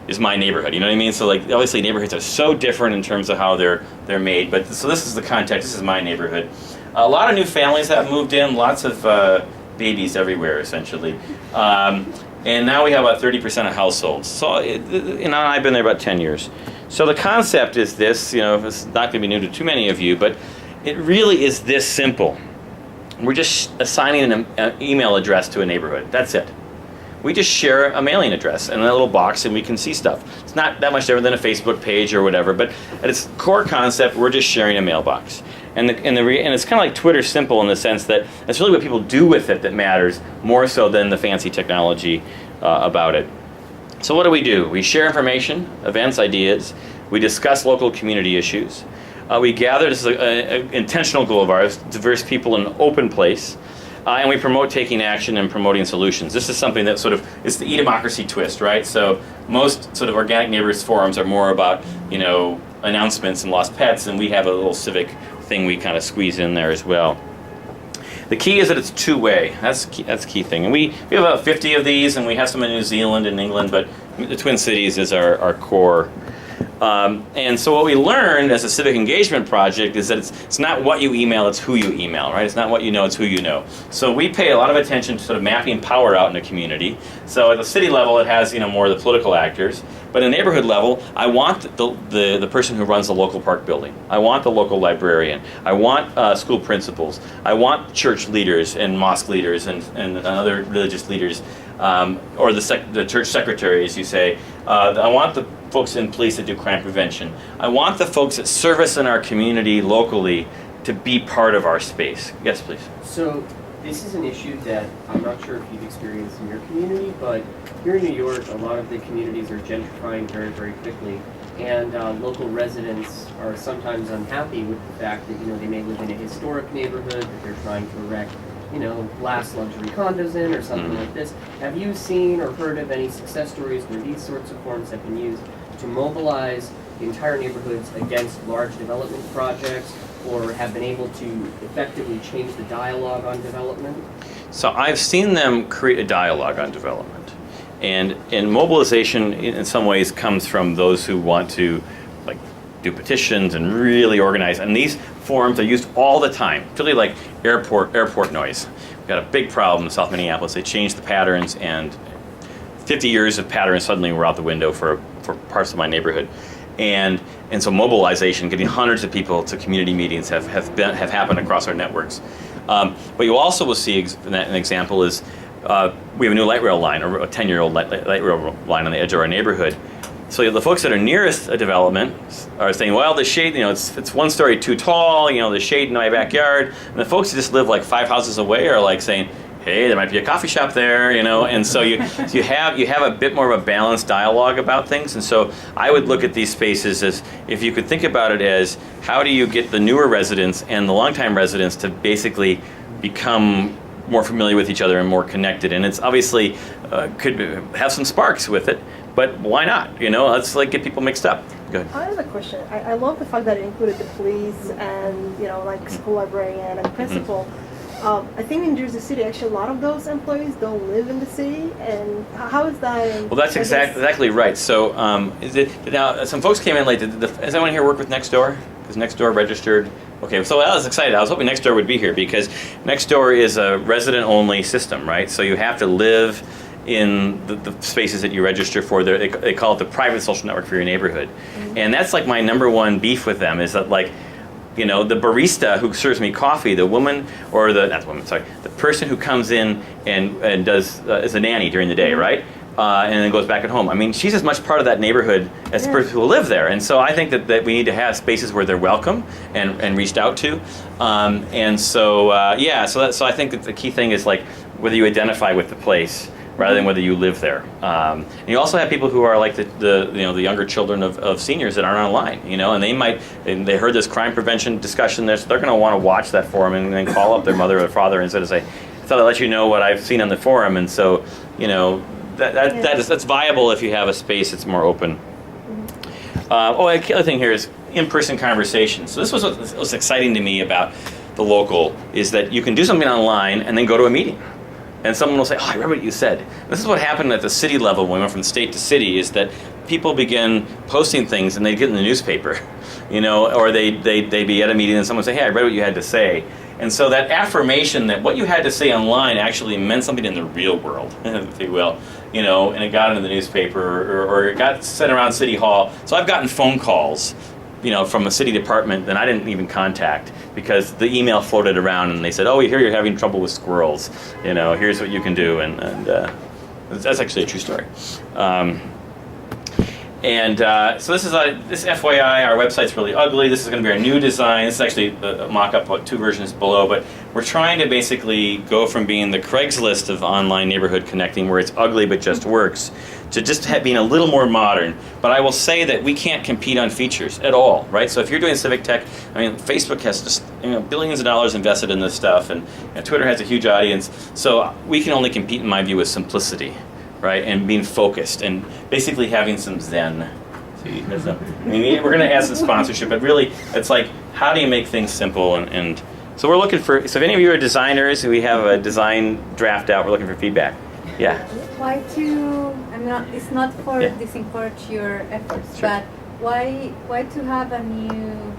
is my neighborhood, you know what I mean? So obviously neighborhoods are so different in terms of how they're made, but so this is the context, this is my neighborhood. A lot of new families have moved in, lots of babies everywhere, essentially. And now we have about 30% of households. So, I've been there about 10 years. So the concept is this, it's not going to be new to too many of you, but it really is this simple. We're just assigning an email address to a neighborhood. That's it. We just share a mailing address in a little box, and we can see stuff. It's not that much different than a Facebook page or whatever, but at its core concept, we're just sharing a mailbox. And it's kind of like Twitter simple in the sense that it's really what people do with it that matters more so than the fancy technology about it. So what do? We share information, events, ideas. We discuss local community issues. We gather, this is an intentional goal of ours, diverse people in an open place. And we promote taking action and promoting solutions. This is something that sort of is the e-democracy twist, right? So most sort of organic neighbors forums are more about, announcements and lost pets, and we have a little civic thing we kind of squeeze in there as well. The key is that it's two-way. That's the key thing. And we have about 50 of these, and we have some in New Zealand and England, but the Twin Cities is our core. And so what we learned as a civic engagement project is that it's not what you email, it's who you email, right? It's not what you know, it's who you know. So we pay a lot of attention to sort of mapping power out in the community. So at the city level, it has more of the political actors. But at a neighborhood level, I want the person who runs the local park building. I want the local librarian. I want school principals. I want church leaders and mosque leaders and other religious leaders, or the church secretary, as you say. I want the folks in police that do crime prevention. I want the folks that service in our community locally to be part of our space. Yes, please. So this is an issue that I'm not sure if you've experienced in your community, but here in New York, a lot of the communities are gentrifying very, very quickly. And local residents are sometimes unhappy with the fact that, they may live in a historic neighborhood that they're trying to erect, glass luxury condos in or something like this. Have you seen or heard of any success stories where these sorts of forms have been used to mobilize the entire neighborhoods against large development projects, or have been able to effectively change the dialogue on development? So I've seen them create a dialogue on development. And mobilization in some ways comes from those who want to do petitions and really organize. And these forums are used all the time, particularly like airport noise. We've got a big problem in South Minneapolis. They changed the patterns, and 50 years of patterns suddenly were out the window for parts of my neighborhood. And so mobilization, getting hundreds of people to community meetings have happened across our networks. But you also will see an example is we have a new light rail line, or a 10-year-old light rail line on the edge of our neighborhood. So the folks that are nearest a development are saying, well, the shade, it's 1 story too tall, the shade in my backyard. And the folks that just live 5 houses away are saying, hey, there might be a coffee shop there, and so you have a bit more of a balanced dialogue about things. And so I would look at these spaces as, if you could think about it as, how do you get the newer residents and the longtime residents to basically become more familiar with each other and more connected? And it's obviously could have some sparks with it, but why not? Let's get people mixed up. Go ahead. I have a question. I love the fact that it included the police and school librarian and principal. I think in Jersey City, actually, a lot of those employees don't live in the city, and how is that? Well, that's exactly right. So, now some folks came in late. Does anyone here work with Nextdoor? Because Nextdoor registered. Okay, so I was excited. I was hoping Nextdoor would be here, because Nextdoor is a resident-only system, right? So you have to live in the spaces that you register for. They call it the private social network for your neighborhood, and that's my number one beef with them, is that the barista who serves me coffee, the woman, or the person who comes in and does is a nanny during the day, right? And then goes back at home. I mean, she's as much part of that neighborhood as the person who will live there. And so I think that we need to have spaces where they're welcome and reached out to. So I think that the key thing is whether you identify with the place rather than whether you live there. And you also have people who are the younger children of seniors that aren't online, and they heard this crime prevention discussion there, so they're going to want to watch that forum and then call up their mother or father and say, I thought I'd let you know what I've seen on the forum. And so, that's viable if you have a space that's more open. The other thing here is in-person conversations. So this was what was exciting to me about the local, is that you can do something online and then go to a meeting. And someone will say, I remember what you said. This is what happened at the city level when we went from state to city, is that people begin posting things and they get in the newspaper, or they'd be at a meeting and someone would say, hey, I read what you had to say. And so that affirmation that what you had to say online actually meant something in the real world, if you will, and it got into the newspaper or it got sent around City Hall. So I've gotten phone calls, from a city department that I didn't even contact, because the email floated around and they said, we hear you're having trouble with squirrels. Here's what you can do. And that's actually a true story. So this FYI, our website's really ugly. This is going to be our new design. This is actually a mock-up, 2 versions below, but we're trying to basically go from being the Craigslist of online neighborhood connecting, where it's ugly but just works, to just being a little more modern. But I will say that we can't compete on features at all, right? So if you're doing civic tech, Facebook has just billions of dollars invested in this stuff, and Twitter has a huge audience. So we can only compete, in my view, with simplicity, right? And being focused and basically having some zen. See, we're going to add some sponsorship, but really, it's how do you make things simple? And so we're looking for. So if any of you are designers, we have a design draft out. We're looking for feedback. Yeah. It's not for disencourage your efforts, but why to have a new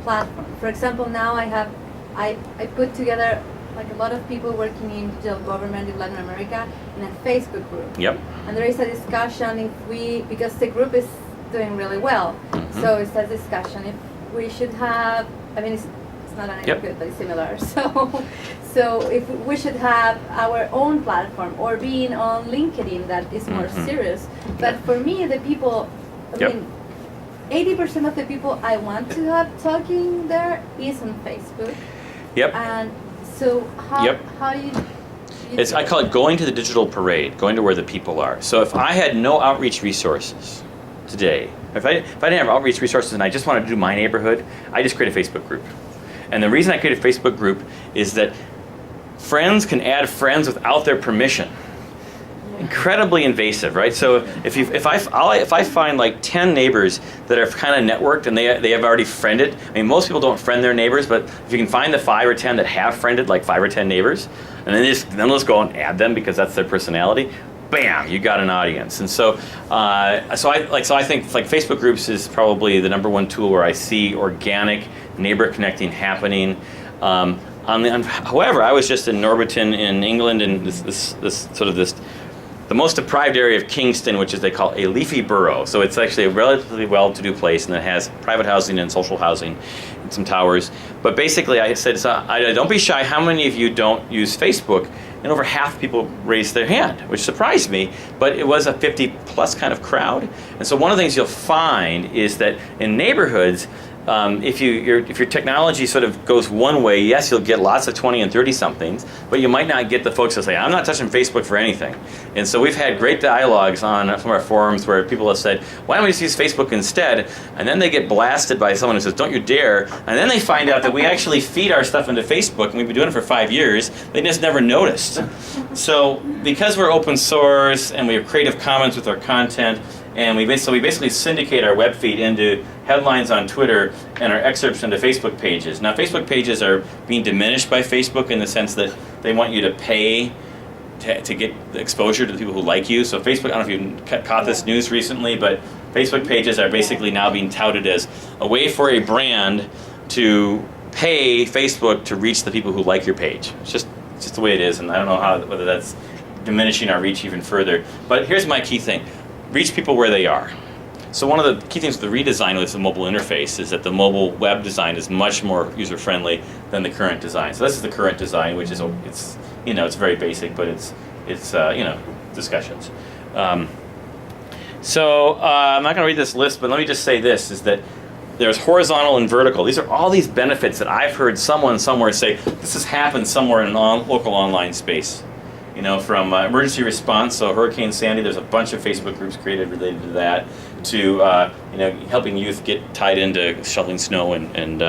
platform? For example, now I put together like a lot of people working in digital government in Latin America in a Facebook group. Yep. And there is a discussion because the group is doing really well. Mm-hmm. So it's a discussion if we should have, I mean, it's not an Yep. good, but it's similar. So if we should have our own platform or being on LinkedIn that is more Mhm. serious. But for me, the people, I Yep. mean, 80% of the people I want to have talking there is on Facebook. Yep. And so how do you I call it going to the digital parade, going to where the people are. So if I had no outreach resources today, if I didn't have outreach resources and I just wanted to do my neighborhood, I just create a Facebook group. And the reason I create a Facebook group is that friends can add friends without their permission. Incredibly invasive, right? So if I find like 10 neighbors that are kind of networked and they have already friended, I mean most people don't friend their neighbors, but if you can find the 5 or 10 that have friended like 5 or 10 neighbors, and then let's go and add them because that's their personality, bam, you got an audience. And so I think like Facebook groups is probably the number one tool where I see organic neighbor connecting happening. However, I was just in Norbiton in England, and the most deprived area of Kingston, which is they call a leafy borough. So it's actually a relatively well-to-do place, and it has private housing and social housing and some towers. But basically I said, don't be shy, how many of you don't use Facebook? And over half people raised their hand, which surprised me, but it was a 50-plus kind of crowd. And so one of the things you'll find is that in neighborhoods, if your technology sort of goes one way, yes, you'll get lots of 20 and 30-somethings, but you might not get the folks that say, I'm not touching Facebook for anything. And so we've had great dialogues on some of our forums where people have said, why don't we just use Facebook instead? And then they get blasted by someone who says, don't you dare. And then they find out that we actually feed our stuff into Facebook, and we've been doing it for 5 years. They just never noticed. So because we're open source and we have Creative Commons with our content, and we basically syndicate our web feed into headlines on Twitter and our excerpts into Facebook pages. Now, Facebook pages are being diminished by Facebook in the sense that they want you to pay to get exposure to the people who like you. So Facebook, I don't know if you caught this news recently, but Facebook pages are basically now being touted as a way for a brand to pay Facebook to reach the people who like your page. It's just the way it is, and I don't know whether that's diminishing our reach even further. But here's my key thing. Reach people where they are. So one of the key things with the redesign with the mobile interface is that the mobile web design is much more user-friendly than the current design. So this is the current design, which is it's very basic, but it's discussions. So I'm not going to read this list, but let me just say this: is that there's horizontal and vertical. These are all these benefits that I've heard someone somewhere say this has happened somewhere in local online space. From emergency response, so Hurricane Sandy, there's a bunch of Facebook groups created related to that, to helping youth get tied into shoveling snow and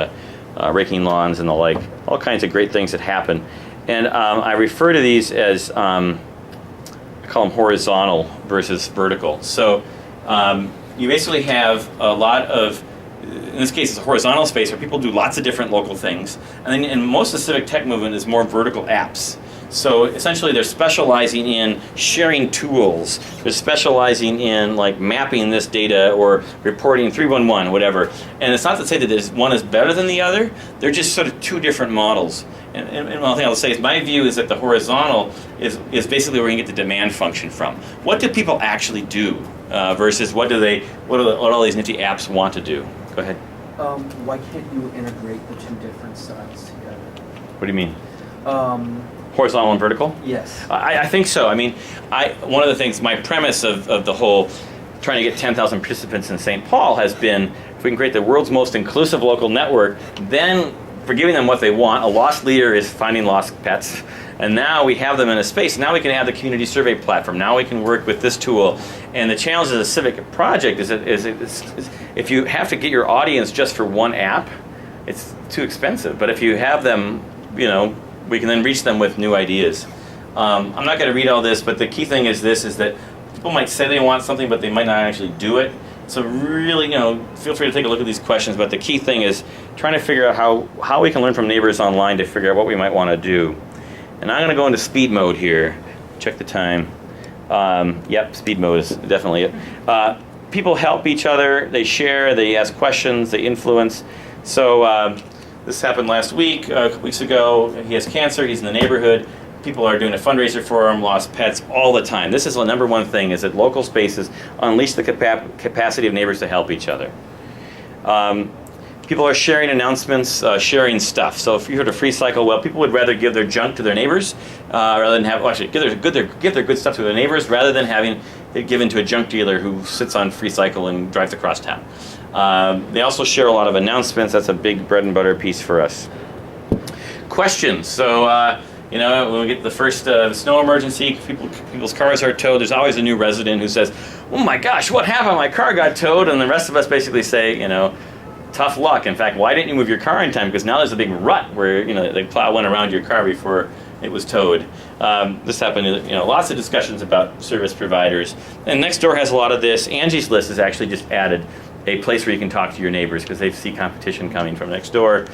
raking lawns and the like. All kinds of great things that happen. And I refer to these as, I call them horizontal versus vertical. So you basically have a lot of, in this case it's a horizontal space where people do lots of different local things. And then most of the civic tech movement is more vertical apps. So essentially they're specializing in sharing tools. They're specializing in like mapping this data or reporting 311, whatever. And it's not to say that one is better than the other. They're just sort of two different models. And one thing I'll say is my view is that the horizontal is basically where you get the demand function from. What do people actually do versus what all these nifty apps want to do? Go ahead. Why can't you integrate the two different styles together? What do you mean? Horizontal and vertical? Yes. I think so. I mean, one of the things, my premise of the whole trying to get 10,000 participants in St. Paul has been, if we can create the world's most inclusive local network, then for giving them what they want, a lost leader is finding lost pets, and now we have them in a space. Now we can have the community survey platform. Now we can work with this tool. And the challenge of the civic project is if you have to get your audience just for one app, it's too expensive. But if you have them, we can then reach them with new ideas. I'm not going to read all this, but the key thing is that people might say they want something, but they might not actually do it. So really, feel free to take a look at these questions, but the key thing is trying to figure out how we can learn from neighbors online to figure out what we might want to do. And I'm going to go into speed mode here. Check the time. Yep, speed mode is definitely it. people help each other. They share. They ask questions. They influence. So this happened last week, a couple weeks ago. He has cancer. He's in the neighborhood. People are doing a fundraiser for him, lost pets all the time. This is the number one thing, is that local spaces unleash the capacity of neighbors to help each other. People are sharing announcements, sharing stuff. So if you heard of Free Cycle, well, people would rather give their junk to their neighbors rather than have, well, actually, give their good stuff to their neighbors rather than having it given to a junk dealer who sits on Free Cycle and drives across town. They also share a lot of announcements. That's a big bread and butter piece for us. Questions. So, you know, when we get the first snow emergency, people's cars are towed, there's always a new resident who says, oh my gosh, what happened? My car got towed. And the rest of us basically say, you know, tough luck. In fact, why didn't you move your car in time? Because now there's a big rut where, you know, the plow went around your car before it was towed. This happened, you know, lots of discussions about service providers. And Nextdoor has a lot of this. Angie's List has actually just added a place where you can talk to your neighbors because they see competition coming from Nextdoor.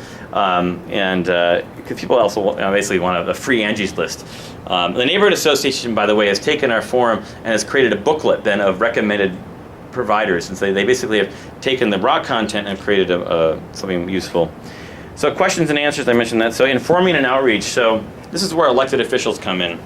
Because people also basically want a free Angie's List. The Neighborhood Association, by the way, has taken our forum and has created a booklet then of recommended providers. And so they basically have taken the raw content and created something useful. So questions and answers, I mentioned that. So informing and outreach. So this is where elected officials come in.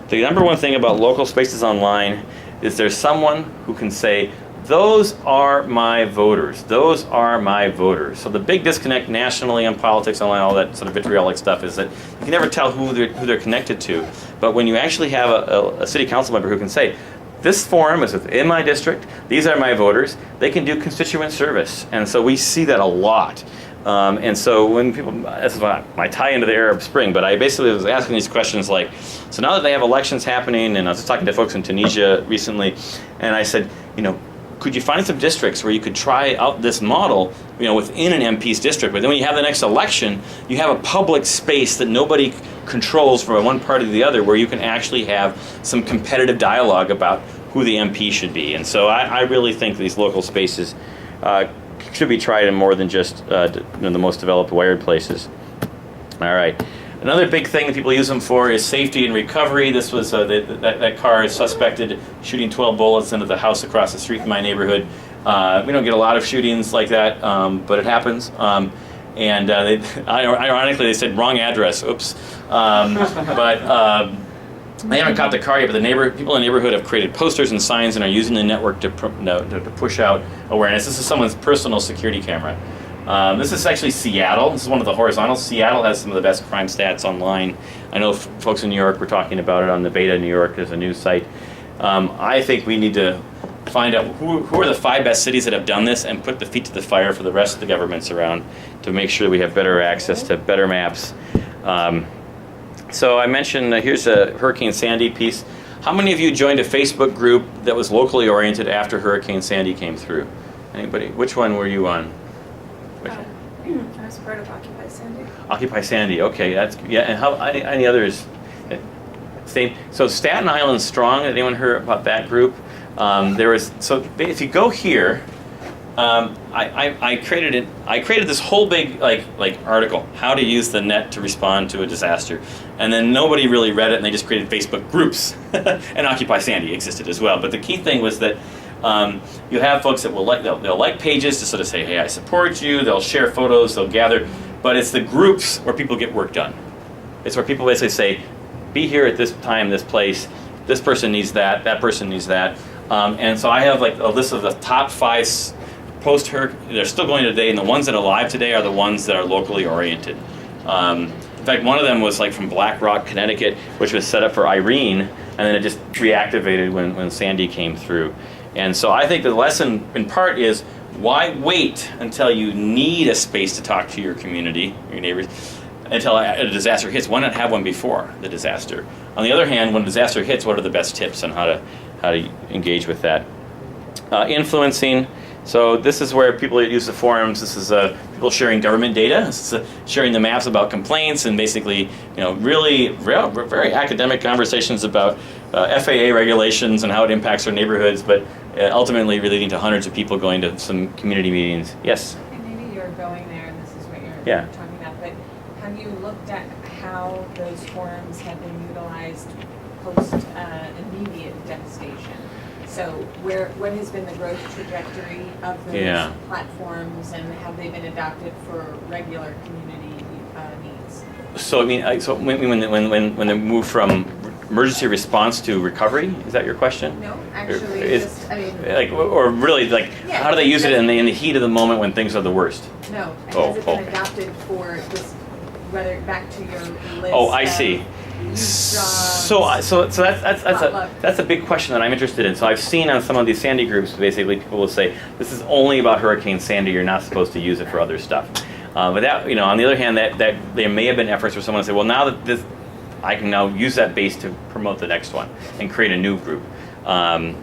The number one thing about local spaces online is there's someone who can say, those are my voters. Those are my voters. So the big disconnect nationally on politics, online, all that sort of vitriolic stuff is that you can never tell who they're connected to. But when you actually have a city council member who can say, this forum is within my district, these are my voters, they can do constituent service. And so we see that a lot. And so when people, this is my tie into the Arab Spring, but I basically was asking these questions like, so now that they have elections happening, and I was just talking to folks in Tunisia recently, and I said, you know, could you find some districts where you could try out this model, you know, within an MP's district? But then when you have the next election, you have a public space that nobody controls from one party to the other, where you can actually have some competitive dialogue about who the MP should be. And so I really think these local spaces should be tried in more than just the most developed wired places. All right. Another big thing that people use them for is safety and recovery. This was that car is suspected shooting 12 bullets into the house across the street in my neighborhood. We don't get a lot of shootings like that, but it happens. Ironically, they said wrong address. Oops. But they haven't caught the car yet. But people in the neighborhood have created posters and signs and are using the network to push out awareness. This is someone's personal security camera. This is actually Seattle. This is one of the horizontals. Seattle has some of the best crime stats online. I know folks in New York were talking about it on the Beta New York. There's a news site. I think we need to find out who are the 5 best cities that have done this and put the feet to the fire for the rest of the governments around to make sure we have better access to better maps. So I mentioned, here's a Hurricane Sandy piece. How many of you joined a Facebook group that was locally oriented after Hurricane Sandy came through? Anybody? Which one were you on? I was part of Occupy Sandy. Occupy Sandy, okay, that's, yeah, and how, any others? Same, so Staten Island Strong, anyone heard about that group? So if you go here, I created this whole big like article, how to use the net to respond to a disaster, and then nobody really read it, and they just created Facebook groups, and Occupy Sandy existed as well. But the key thing was that you have folks that will they'll like pages to sort of say, hey, I support you. They'll share photos, they'll gather, but it's the groups where people get work done. It's where people basically say, be here at this time, this place. This person needs that. That person needs that. And so I have like a list of the top 5 post-hurricane. They're still going today, and the ones that are alive today are the ones that are locally oriented. In fact, one of them was like from Black Rock, Connecticut, which was set up for Irene, and then it just reactivated when Sandy came through. And so I think the lesson in part is, why wait until you need a space to talk to your community, your neighbors, until a disaster hits? Why not have one before the disaster? On the other hand, when a disaster hits, what are the best tips on how to engage with that? Influencing. So this is where people use the forums. This is people sharing government data. This is sharing the maps about complaints, and basically, really very academic conversations about FAA regulations and how it impacts our neighborhoods, but ultimately leading to hundreds of people going to some community meetings. Yes? And maybe you're going there, and this is what you're talking about, but have you looked at how those forums have been utilized post-immediate devastation? So what has been the growth trajectory of those platforms, and have they been adopted for regular community needs? So I mean, so when they move from emergency response to recovery, is that your question? No, actually, just, I mean, like, or really, like, how do they use it in the heat of the moment when things are the worst? No, has it been adopted for this, whether back to your list? Oh, I see. So that's a big question that I'm interested in. So I've seen on some of these Sandy groups, basically people will say, this is only about Hurricane Sandy, you're not supposed to use it for other stuff. But that, on the other hand, that there may have been efforts for someone to say, well, now that this, I can now use that base to promote the next one and create a new group. Good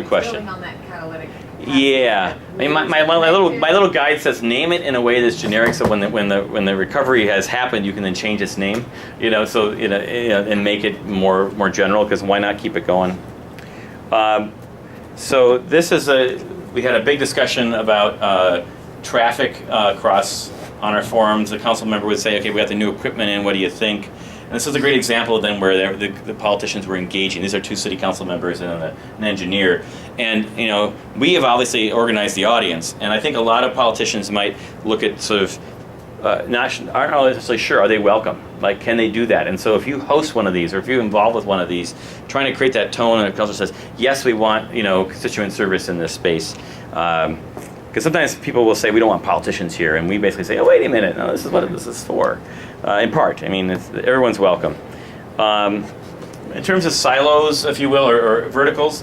question. Building on that catalytic. Yeah, I mean, my little guide says name it in a way that's generic, so when the recovery has happened, you can then change its name, and make it more general, because why not keep it going? So this is we had a big discussion about traffic across on our forums. The council member would say, okay, we got the new equipment in, what do you think? And this is a great example of then where the politicians were engaging. These are 2 city council members and an engineer. And we have obviously organized the audience, and I think a lot of politicians might look at sort of aren't necessarily sure, are they welcome? Like, can they do that? And so if you host one of these, or if you're involved with one of these, trying to create that tone, and the council says, yes, we want constituent service in this space. Because sometimes people will say, we don't want politicians here, and we basically say, oh, wait a minute, no, this is what this is for. In part, I mean, everyone's welcome. In terms of silos, if you will, or verticals,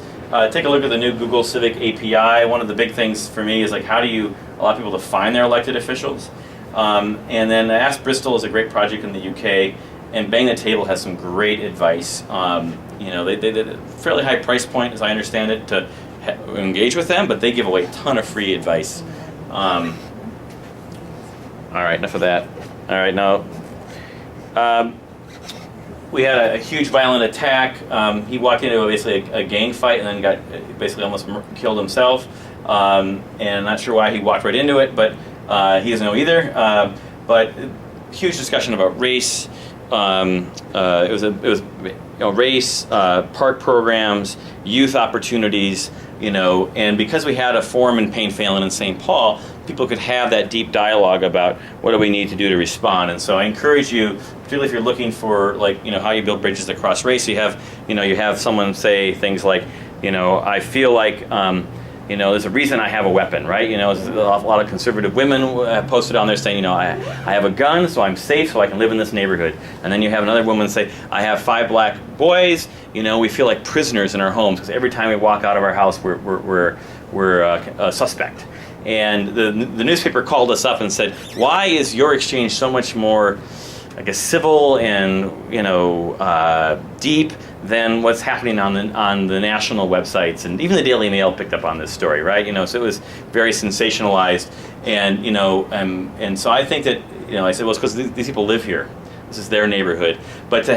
take a look at the new Google Civic API. One of the big things for me is, like, how do you allow people to find their elected officials? And then Ask Bristol is a great project in the UK, and Bang the Table has some great advice. They did a fairly high price point, as I understand it, to engage with them, but they give away a ton of free advice. All right, enough of that. All right, now, we had a huge violent attack. He walked into basically a gang fight and then got basically almost killed himself. And I'm not sure why he walked right into it, but he doesn't know either. But huge discussion about race. It was race, park programs, youth opportunities, and because we had a forum in Payne Phelan and St. Paul, people could have that deep dialogue about what do we need to do to respond. And so I encourage you, particularly if you're looking for, like, how you build bridges across race, you have someone say things like, I feel like, there's a reason I have a weapon, right? There's a lot of conservative women posted on there saying, I have a gun, so I'm safe, so I can live in this neighborhood. And then you have another woman say, I have 5 black boys, we feel like prisoners in our homes, because every time we walk out of our house, we're a suspect. And the newspaper called us up and said, why is your exchange so much more, I guess, civil and deep than what's happening on the national websites? And even the Daily Mail picked up on this story, right? So it was very sensationalized, and so I think that I said, well, it's because these people live here. This is their neighborhood. But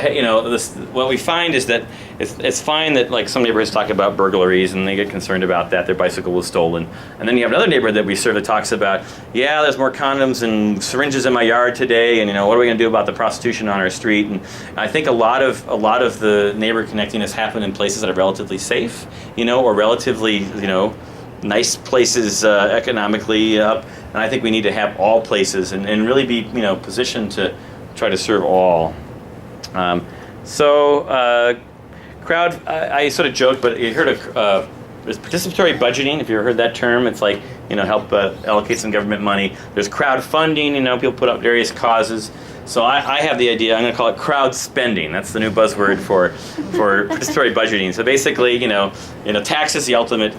what we find is that it's fine that, like, some neighborhoods talk about burglaries and they get concerned about that, their bicycle was stolen. And then you have another neighborhood that we serve that talks about, there's more condoms and syringes in my yard today, and what are we going to do about the prostitution on our street? And I think a lot of the neighbor connecting has happened in places that are relatively safe, or relatively, nice places economically up. And I think we need to have all places and really be, positioned to try to serve all. Crowd, I sort of joked, but you heard of there's participatory budgeting, if you ever heard that term. It's like, help allocate some government money. There's crowdfunding, people put up various causes. So I have the idea, I'm going to call it crowd spending. That's the new buzzword for participatory budgeting. So basically, tax is the ultimate,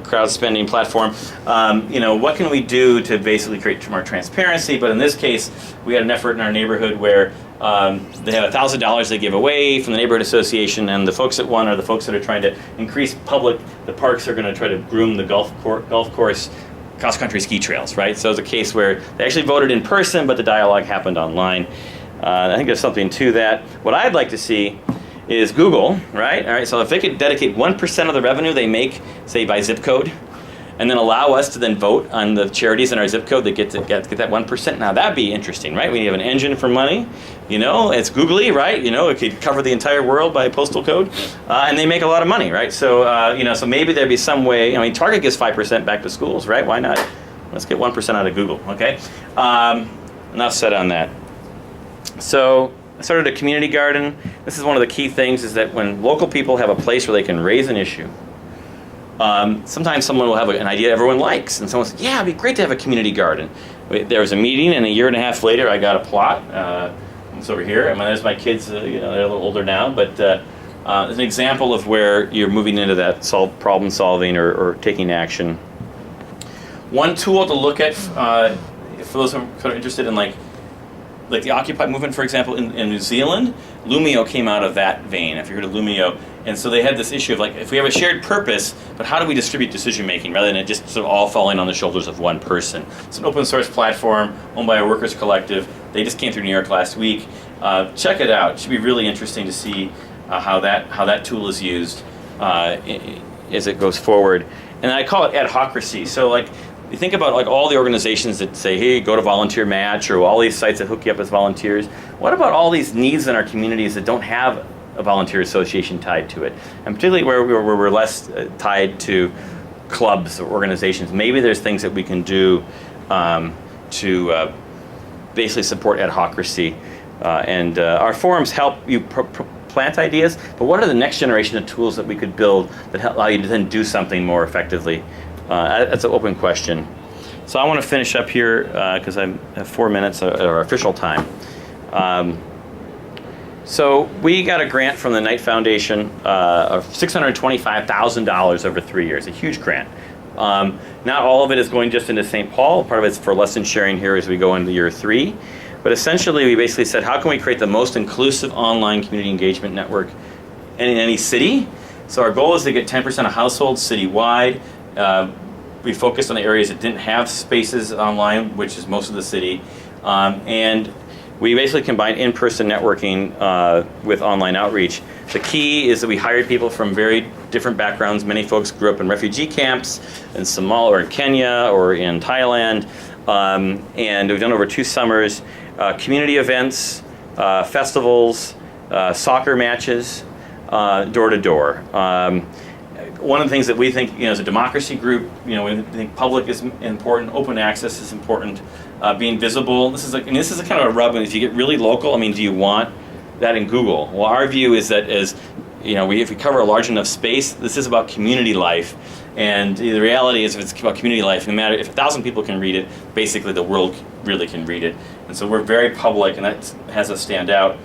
crowd spending platform. What can we do to basically create more transparency? But in this case, we had an effort in our neighborhood where they have $1,000 they give away from the neighborhood association, and the folks that won are the folks that are trying to increase the parks are going to try to groom the golf course cross-country ski trails, right? So it's a case where they actually voted in person, but the dialogue happened online. I think there's something to that. What I'd like to see is Google, right? All right, so if they could dedicate 1% of the revenue they make, say by zip code, and then allow us to then vote on the charities in our zip code that get that 1%. Now that'd be interesting, right? We have an engine for money, it's googly, right? It could cover the entire world by postal code, and they make a lot of money, right? So, so maybe there'd be some way. Target gives 5% back to schools, right? Why not? Let's get 1% out of Google, okay? Enough said on that. So I started a community garden. This is one of the key things, is that when local people have a place where they can raise an issue, sometimes someone will have an idea everyone likes, and someone says, yeah, it'd be great to have a community garden. There was a meeting, and a year and a half later, I got a plot. It's over here. There's my kids, they're a little older now, but it's an example of where you're moving into that problem solving or taking action. One tool to look at for those who are interested in like the Occupy movement, for example, in New Zealand, Lumio came out of that vein, if you heard of Lumio. And so they had this issue of if we have a shared purpose, but how do we distribute decision making rather than it just sort of all falling on the shoulders of one person? It's an open source platform owned by a workers collective. They just came through New York last week. Check it out. It should be really interesting to see how that tool is used as it goes forward. And I call it adhocracy. So you think about all the organizations that say, hey, go to Volunteer Match, or all these sites that hook you up as volunteers. What about all these needs in our communities that don't have a volunteer association tied to it? And particularly where we're less tied to clubs or organizations. Maybe there's things that we can do to basically support adhocracy. And our forums help you plant ideas, but what are the next generation of tools that we could build that allow you to then do something more effectively? That's an open question. So I want to finish up here because I have 4 minutes of our official time. So we got a grant from the Knight Foundation of $625,000 over 3 years, a huge grant. Not all of it is going just into St. Paul. Part of it's for lesson sharing here as we go into year 3. But essentially we basically said, how can we create the most inclusive online community engagement network in any city? So our goal is to get 10% of households citywide. We focused on the areas that didn't have spaces online, which is most of the city. And we basically combined in-person networking with online outreach. The key is that we hired people from very different backgrounds. Many folks grew up in refugee camps in Somalia or in Kenya or in Thailand. And we've done over 2 summers, community events, festivals, soccer matches, door to door. One of the things that we think, as a democracy group, we think public is important, open access is important, being visible. This is a kind of a rub. And if you get really local, do you want that in Google? Well, our view is that if we cover a large enough space, this is about community life. And the reality is, if it's about community life, no matter if 1,000 people can read it, basically the world really can read it. And so we're very public, and that has us stand out.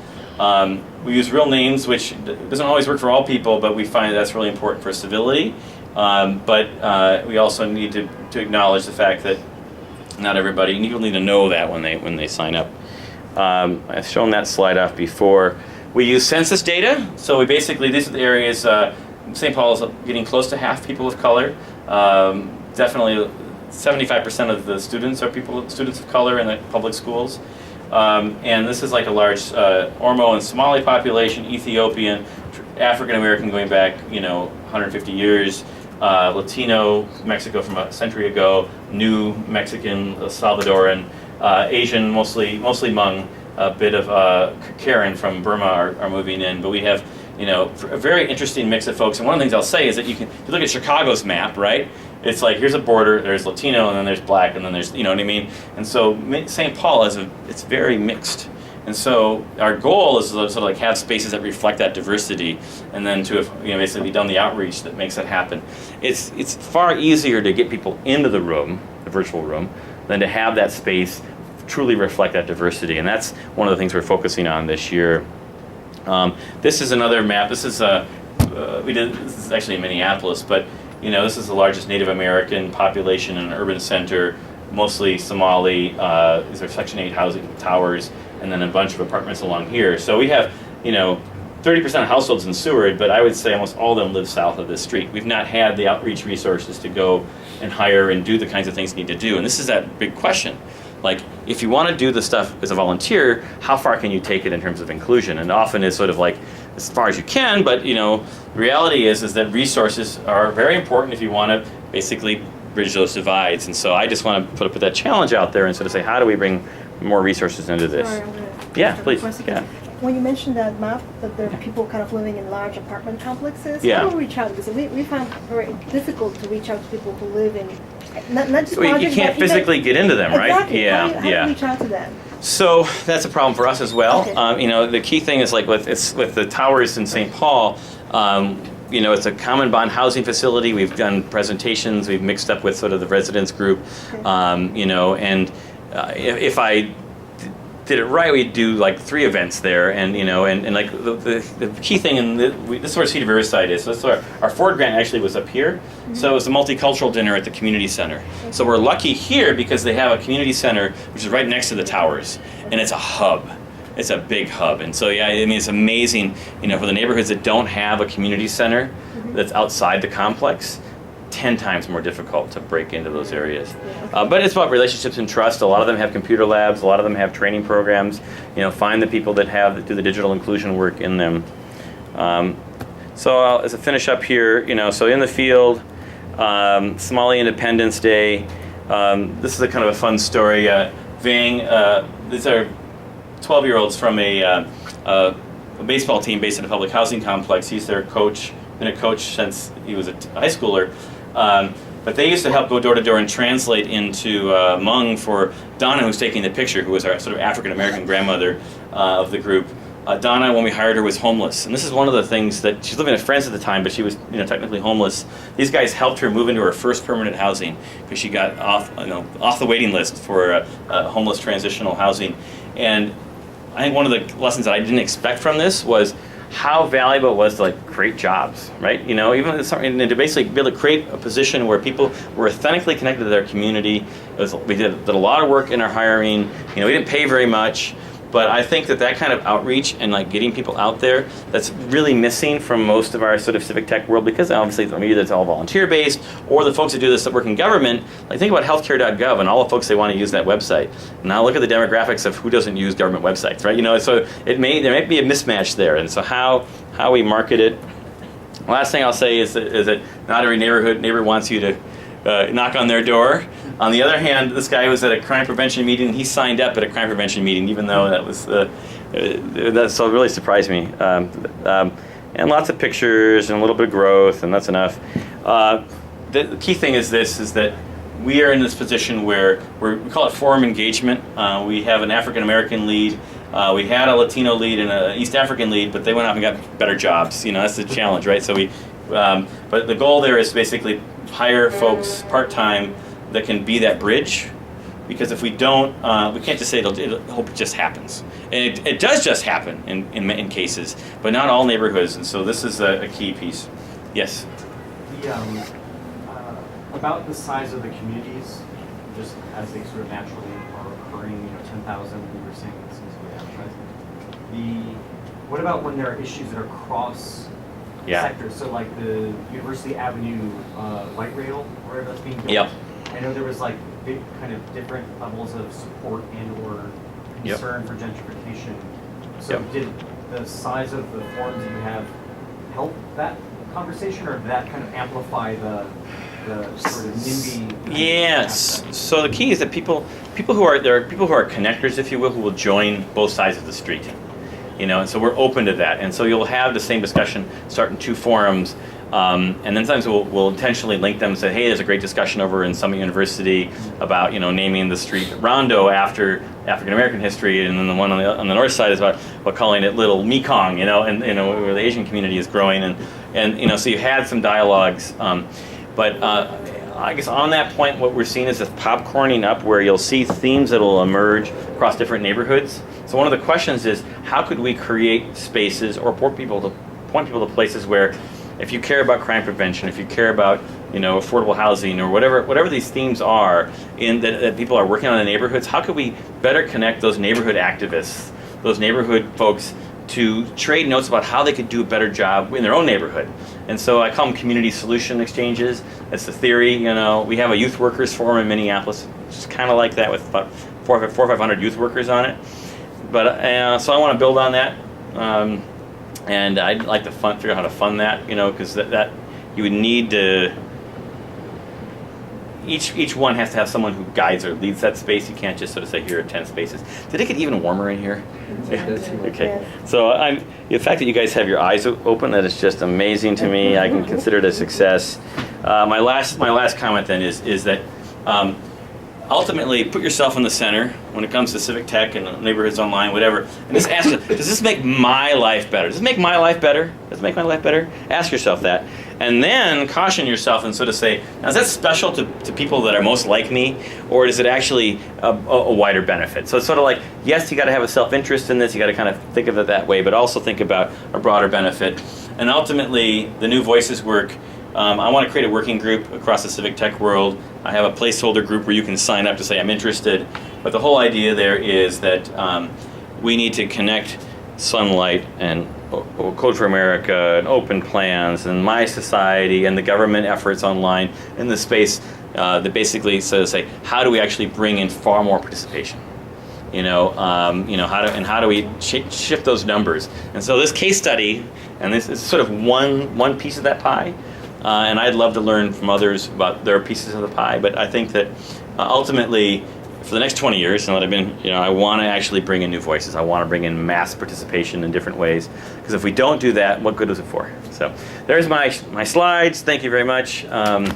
We use real names, which doesn't always work for all people, but we find that's really important for civility. But we also need to acknowledge the fact that not everybody, people need to know that when they sign up. I've shown that slide off before. We use census data, so these are the areas. St. Paul is getting close to half people of color. Definitely 75% of the students are students of color in the public schools. And this is like a large Oromo and Somali population, Ethiopian, African American going back 150 years, Latino, Mexico from a century ago, New Mexican, Salvadoran, Asian, mostly Hmong, a bit of Karen from Burma are moving in, but we have a very interesting mix of folks. And one of the things I'll say is that if you look at Chicago's map, right? It's like, here's a border, there's Latino, and then there's black, and then there's, you know what I mean? And so St. Paul it's very mixed. And so our goal is to sort of have spaces that reflect that diversity, and then to have basically done the outreach that makes that happen. It's far easier to get people into the room, the virtual room, than to have that space truly reflect that diversity. And that's one of the things we're focusing on this year. This is another map. This is this is actually in Minneapolis, but this is the largest Native American population in an urban center, mostly Somali. These are Section 8 housing towers, and then a bunch of apartments along here. So we have 30% of households in Seward, but I would say almost all of them live south of this street. We've not had the outreach resources to go and hire and do the kinds of things you need to do. And this is that big question. Like, if you want to do the stuff as a volunteer, how far can you take it in terms of inclusion? And often it's sort of like as far as you can, but the reality is that resources are very important if you want to basically bridge those divides. And so I just want to put that challenge out there and sort of say, how do we bring more resources into this? Sorry, I'm gonna Yeah, start please. the question. Yeah. When you mentioned that map, that there are people kind of living in large apartment complexes, Yeah. how do we reach out? Because we found it very difficult to reach out to people who live in, not just So you projects, can't but even- physically get into them, right? Exactly. Yeah, How do you reach out to them? So that's a problem for us as well. Okay. You know, the key thing is like with the towers in St. Paul. You know, it's a common bond housing facility. We've done presentations. We've mixed up with sort of the residents group. Okay. You know, and if I did it right, we'd do like 3 events there, and you know, and like the key thing, and this is where Cedar Riverside is. So this is our Ford grant actually was up here. Mm-hmm. So it was a multicultural dinner at the community center. So we're lucky here because they have a community center which is right next to the towers, and it's a hub. It's a big hub, and so yeah, I mean it's amazing. You know, for the neighborhoods that don't have a community center that's outside the complex, 10 times more difficult to break into those areas. But it's about relationships and trust. A lot of them have computer labs. A lot of them have training programs. You know, find the people that do the digital inclusion work in them. So as a finish up here, you know, so in the field, Somali Independence Day. This is a kind of a fun story. Vang, these are 12-year-olds from a baseball team based in a public housing complex. He's their coach, been a coach since he was a high schooler. But they used to help go door to door and translate into Hmong for Donna, who's taking the picture, who was our sort of African-American grandmother of the group. Donna, when we hired her, was homeless. And this is one of the things that, she's living with friends at the time, but she was, you know, technically homeless. These guys helped her move into her first permanent housing because she got off the waiting list for homeless transitional housing. And I think one of the lessons that I didn't expect from this was how valuable it was to like create jobs, right? You know, even something, and to basically be able to create a position where people were authentically connected to their community. We did a lot of work in our hiring. You know, we didn't pay very much, but I think that kind of outreach and like getting people out there, that's really missing from most of our sort of civic tech world, because obviously maybe that's all volunteer based, or the folks that do this that work in government, like think about healthcare.gov and all the folks they want to use that website. Now look at the demographics of who doesn't use government websites, right? You know, so there may be a mismatch there, and so how we market it. Last thing I'll say is that not every neighbor wants you to knock on their door. On the other hand, this guy was at a crime prevention meeting. He signed up at a crime prevention meeting, even though that was so it really surprised me. And lots of pictures and a little bit of growth, and that's enough. The key thing is that we are in this position where we call it forum engagement. We have an African American lead. We had a Latino lead and an East African lead, but they went off and got better jobs. You know, that's the challenge, right? So but the goal there is to basically hire folks part-time that can be that bridge, because if we don't, we can't just say it'll hope it just happens. And it does just happen in cases, but not all neighborhoods, and so this is a key piece. Yes? About the size of the communities, just as they sort of naturally are occurring, you know, 10,000, we were saying this is with advertising. What about when there are issues that are cross sectors? So like the University Avenue light rail, wherever that's being built. Yep. I know there was like big kind of different levels of support and or concern for gentrification. So did the size of the forums that you have help that conversation, or did that kind of amplify the sort of NIMBY? Yes. So the key is that people who are connectors, if you will, who will join both sides of the street. You know, and so we're open to that, and so you'll have the same discussion start in 2 forums. And then sometimes we'll intentionally link them and say, hey, there's a great discussion over in Summit University about, you know, naming the street Rondo after African American history, and then the one on the north side is about calling it Little Mekong, you know, and you know where the Asian community is growing, and you know, so you had some dialogues, but I guess on that point, what we're seeing is this popcorning up, where you'll see themes that will emerge across different neighborhoods. So one of the questions is, how could we create spaces or point people to places where, if you care about crime prevention, if you care about, you know, affordable housing, or whatever these themes are that people are working on in the neighborhoods, how could we better connect those neighborhood activists, those neighborhood folks, to trade notes about how they could do a better job in their own neighborhood? And so I call them community solution exchanges. That's the theory. You know, we have a youth workers forum in Minneapolis, which is kind of like that, with about 400 or 500 youth workers on it. But so I want to build on that. And I'd like to figure out how to fund that, you know, because that you would need to, each one has to have someone who guides or leads that space. You can't just sort of say, here are 10 spaces. Did it get even warmer in here? Okay. So the fact that you guys have your eyes open, that is just amazing to me. I can consider it a success. My last comment then is that ultimately put yourself in the center when it comes to civic tech and neighborhoods online, whatever, and just ask, does this make my life better? Does it make my life better? Does it make my life better? Ask yourself that. And then caution yourself and sort of say, now is that special to people that are most like me, or is it actually a wider benefit? So it's sort of like, yes, you got to have a self-interest in this, you got to kind of think of it that way, but also think about a broader benefit. And ultimately, the new voices work. I want to create a working group across the civic tech world. I have a placeholder group where you can sign up to say I'm interested. But the whole idea there is that we need to connect Sunlight and Code for America and Open Plans and My Society and the government efforts online in the space that basically say, how do we actually bring in far more participation? How do we shift those numbers? And so this case study, and this is sort of one piece of that pie. And I'd love to learn from others about their pieces of the pie, but I think that ultimately, for the next 20 years, and that I've been, I want to actually bring in new voices. I want to bring in mass participation in different ways, because if we don't do that, what good is it for? So there's my slides. Thank you very much. And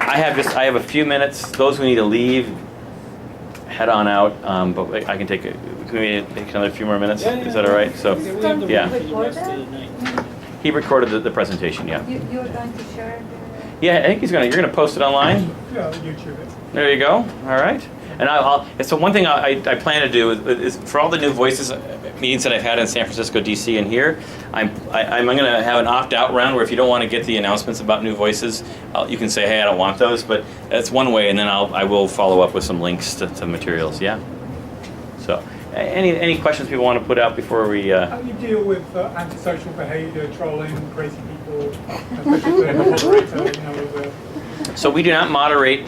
I have a few minutes. Those who need to leave, head on out. But I can take another few more minutes. Is that all right? So yeah. He recorded the presentation, yeah. You're going to share the... Yeah, I think you're going to post it online. Yeah, YouTube it. There you go. All right. And so one thing I plan to do is for all the new voices meetings that I've had in San Francisco, DC, and here, I'm going to have an opt-out round where if you don't want to get the announcements about new voices, you can say, hey, I don't want those. But that's one way, and then I will follow up with some links to materials. Yeah. So. Any questions people want to put out before we... How do you deal with antisocial behavior, trolling, crazy people, especially when moderator, So we do not moderate,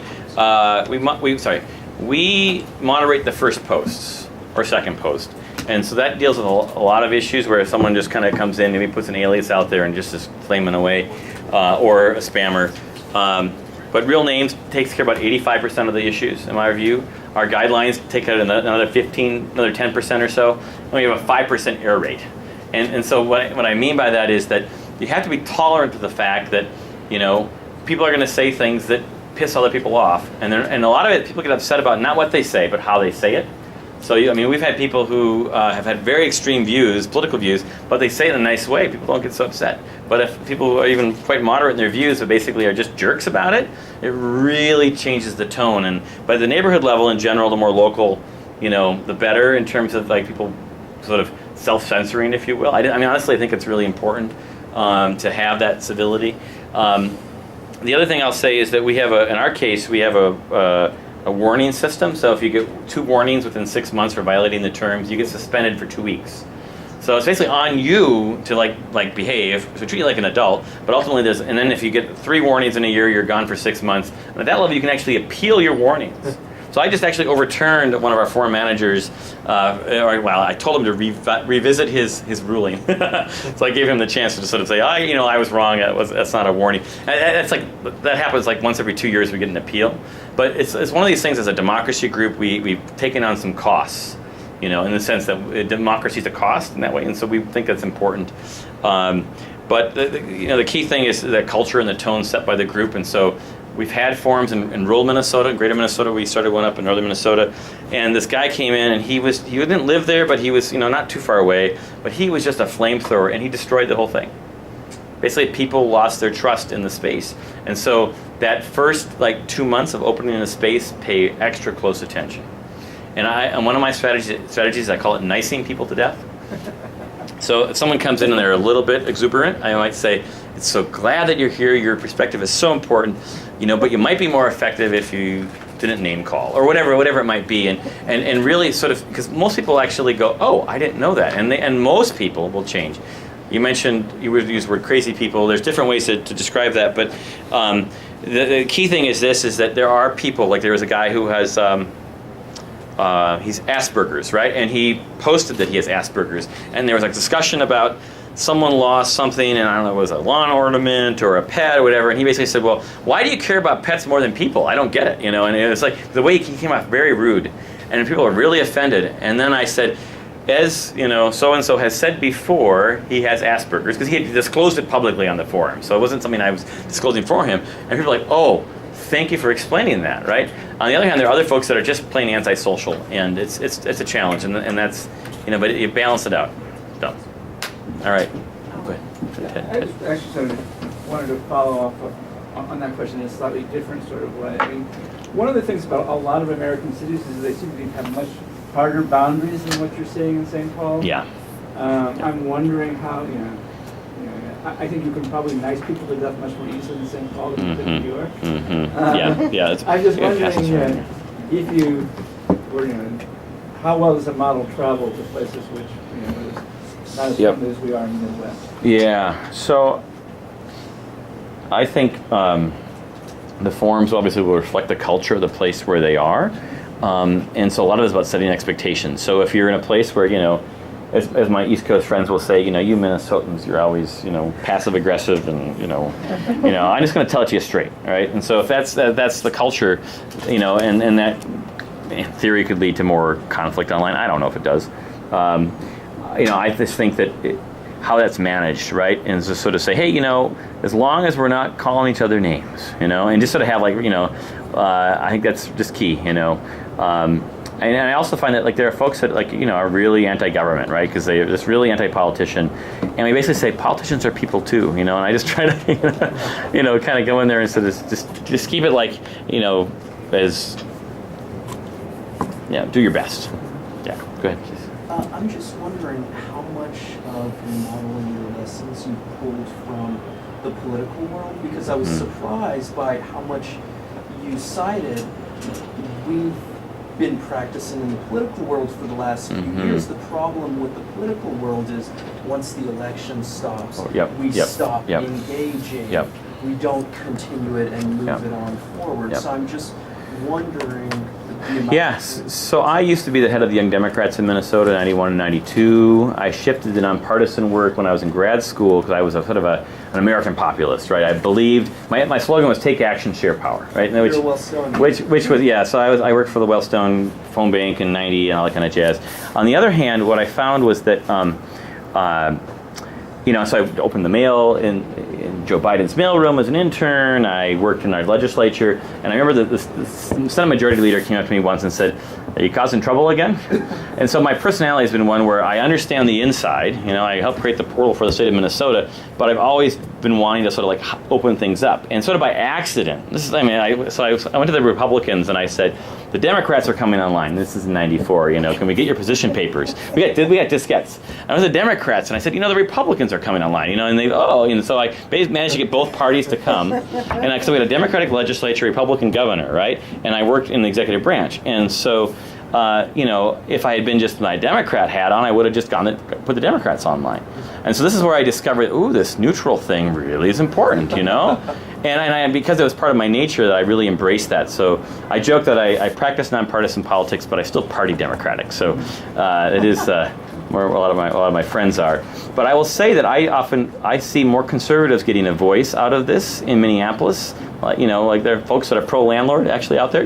we moderate the first posts or second post. And so that deals with a lot of issues where someone just kind of comes in, maybe puts an alias out there and just is flaming away, or a spammer. But real names takes care of about 85% of the issues, in my view. Our guidelines take out another 10% or so, and we have a 5% error rate. And so what I mean by that is that you have to be tolerant to the fact that, people are going to say things that piss other people off. And a lot of it, people get upset about not what they say, but how they say it. So, we've had people who have had very extreme views, political views, but they say it in a nice way. People don't get so upset. But if people who are even quite moderate in their views, but basically are just jerks about it, it really changes the tone. And by the neighborhood level in general, the more local, the better in terms of people sort of self-censoring, if you will. Honestly, I think it's really important to have that civility. The other thing I'll say is that we have in our case, we have a warning system. So if you get 2 warnings within 6 months for violating the terms, you get suspended for 2 weeks. So it's basically on you to behave, so treat you like an adult. But ultimately, and then if you get 3 warnings in a year, you're gone for 6 months. And at that level, you can actually appeal your warnings. So I just actually overturned one of our foreign managers. I told him to revisit his ruling. So I gave him the chance to just sort of say, I was wrong. That's not a warning. And that happens once every 2 years we get an appeal. But it's one of these things as a democracy group, we've taken on some costs, in the sense that democracy is a cost in that way, and so we think that's important. But the key thing is the culture and the tone set by the group, and so we've had forums in rural Minnesota, greater Minnesota. We started one up in northern Minnesota, and this guy came in, and he didn't live there, but he was not too far away. But he was just a flamethrower, and he destroyed the whole thing. Basically, people lost their trust in the space, and so that first 2 months of opening the space, pay extra close attention. And one of my strategies, I call it nicing people to death. So if someone comes in and they're a little bit exuberant, I might say, it's so glad that you're here, your perspective is so important, but you might be more effective if you didn't name call, or whatever it might be, and really sort of, because most people actually go, oh, I didn't know that, and most people will change. You mentioned, you would use the word crazy people. There's different ways to describe that, but the key thing is that there are people, there was a guy who has, he's Asperger's, right? And he posted that he has Asperger's, and there was discussion about someone lost something, and I don't know, it was a lawn ornament or a pet or whatever, and he basically said, well, why do you care about pets more than people? I don't get it, and it's like the way he came off very rude, and people were really offended. And then I said, as so-and-so has said before, he has Asperger's, because he had disclosed it publicly on the forum, so it wasn't something I was disclosing for him, and people were like, oh, thank you for explaining that, right? On the other hand, there are other folks that are just plain antisocial, and it's a challenge, and that's, but you balance it out. So, all right, go ahead. I just actually sort of wanted to follow up on that question in a slightly different sort of way. I mean, one of the things about a lot of American cities is they seem to have much harder boundaries than what you're seeing in St. Paul. Yeah. I'm wondering how, I think you can probably nice people to death much more easily in St. Paul than in New York. Yeah. I'm just wondering if you were, how well does the model travel to places which, is not as friendly as we are in the Midwest? Yeah. So I think the forums obviously will reflect the culture of the place where they are. And so a lot of it is about setting expectations. So if you're in a place where, as my East Coast friends will say, you Minnesotans, you're always, passive aggressive, and I'm just going to tell it to you straight, right? And so if that's the culture, and that in theory could lead to more conflict online. I don't know if it does. I just think that how that's managed, right? And just sort of say, hey, as long as we're not calling each other names, and just sort of have I think that's just key, and I also find that there are folks that are really anti-government, right? Because they're just really anti-politician, and we basically say politicians are people too, and I just try to kind of go in there and sort of just keep it as do your best. Yeah, go ahead, please. I'm just wondering how much of your modeling your lessons you pulled from the political world, because I was surprised by how much you cited. We've been practicing in the political world for the last few years. The problem with the political world is once the election stops, we stop engaging. We don't continue it and move it on forward. So I'm just wondering. Yes. So I used to be the head of the Young Democrats in Minnesota, 91 and 92. I shifted to nonpartisan work when I was in grad school because I was a sort of an American populist, right? I believed my slogan was "Take action, share power," right? Which was So I worked for the Wellstone phone bank in '90 and all that kind of jazz. On the other hand, what I found was that so I opened the mail in Joe Biden's mailroom as an intern. I worked in our legislature, and I remember the Senate Majority Leader came up to me once and said, "Are you causing trouble again?" And so my personality has been one where I understand the inside. I helped create the portal for the state of Minnesota, but I've always been wanting to sort of open things up. And sort of by accident, I went to the Republicans and I said, "The Democrats are coming online." This is in '94. Can we get your position papers? We got diskettes. I was the Democrats, and I said, the Republicans are coming online. And they so I managed to get both parties to come, and so we had a Democratic legislature, Republican governor, right? And I worked in the executive branch, and so. If I had been just my Democrat hat on, I would have just put the Democrats online. And so this is where I discovered, this neutral thing really is important, And because it was part of my nature that I really embraced that. So I joke that I practice nonpartisan politics, but I still party Democratic. So it is where a lot of my friends are. But I will say that I see more conservatives getting a voice out of this in Minneapolis. There are folks that are pro-landlord actually out there,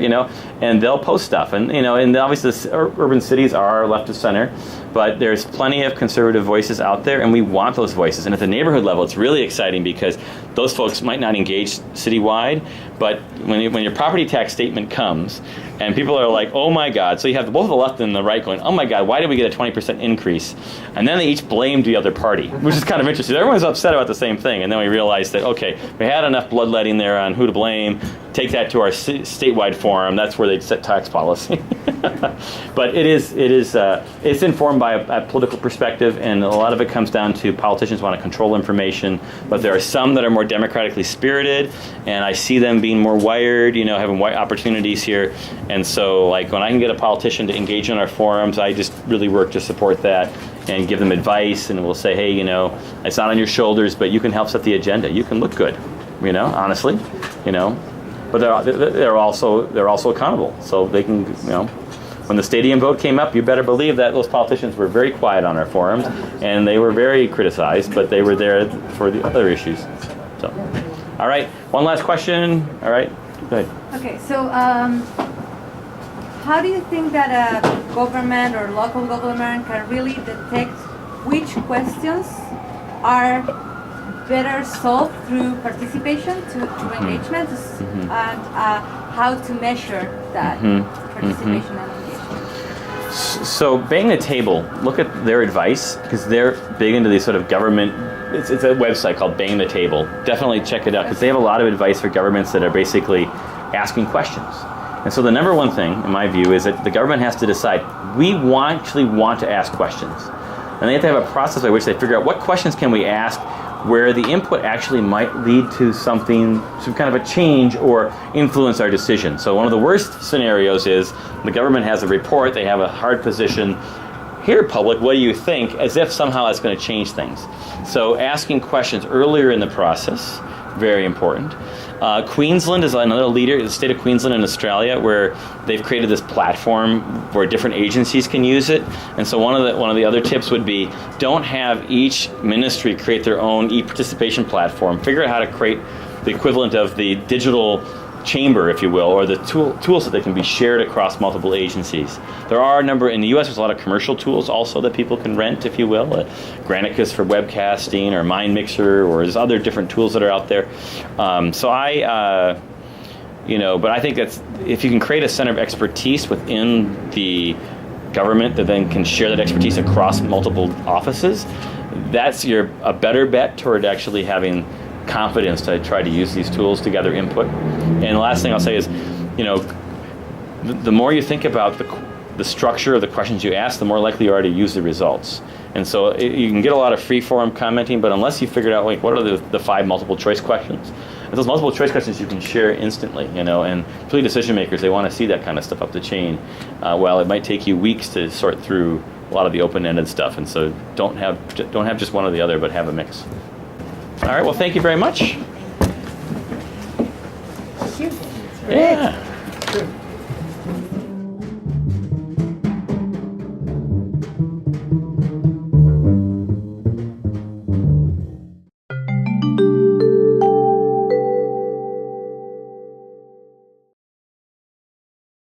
and they'll post stuff. And, and obviously the urban cities are left of center, but there's plenty of conservative voices out there, and we want those voices. And at the neighborhood level, it's really exciting because those folks might not engage citywide, but when your property tax statement comes, and people are like, oh my God, so you have both the left and the right going, oh my God, why did we get a 20% increase? And then they each blamed the other party, which is kind of interesting. Everyone's upset about the same thing, and then we realized that, okay, we had enough bloodletting there on who to blame, take that to our statewide forum, that's where they'd set tax policy. But it's informed by a political perspective, and a lot of it comes down to politicians want to control information, but there are some that are more democratically spirited, and I see them being more wired, having white opportunities here. And so when I can get a politician to engage in our forums, I just really work to support that and give them advice, and we'll say, hey, it's not on your shoulders, but you can help set the agenda. You can look good, honestly, But they're also accountable, so they can, when the stadium vote came up, you better believe that those politicians were very quiet on our forums, and they were very criticized, but they were there for the other issues. So, all right, one last question. All right, go ahead. Okay, so how do you think that a government or local government can really detect which questions are better solved through participation, through engagement, and how to measure that participation and engagement? So Bang the Table, look at their advice, because they're big into these sort of government, it's a website called Bang the Table. Definitely check it out, because they have a lot of advice for governments that are basically asking questions. And so the number one thing, in my view, is that the government has to decide, we actually want to ask questions. And they have to have a process by which they figure out what questions can we ask where the input actually might lead to something, some kind of a change or influence our decision. So one of the worst scenarios is the government has a report, they have a hard position. Here, public, what do you think? As if somehow that's going to change things. So asking questions earlier in the process, very important. Queensland is another leader, the state of Queensland in Australia, where they've created this platform where different agencies can use it. And so one of the other tips would be, don't have each ministry create their own e-participation platform. Figure out how to create the equivalent of the digital chamber, if you will, or the tools that they can be shared across multiple agencies. There are a number, in the US there's a lot of commercial tools also that people can rent, if you will. Granicus for webcasting, or MindMixer, or there's other different tools that are out there. But I think that's, if you can create a center of expertise within the government that then can share that expertise across multiple offices, that's a better bet toward actually having confidence to try to use these tools to gather input. And the last thing I'll say is, the more you think about the structure of the questions you ask, the more likely you are to use the results. And so you can get a lot of free-form commenting, but unless you figured out what are the 5 multiple choice questions, and those multiple choice questions you can share instantly, and particularly decision makers, they want to see that kind of stuff up the chain. While it might take you weeks to sort through a lot of the open-ended stuff, and so don't have just one or the other, but have a mix. All right, well, thank you very much. Thank you. Yeah. Good.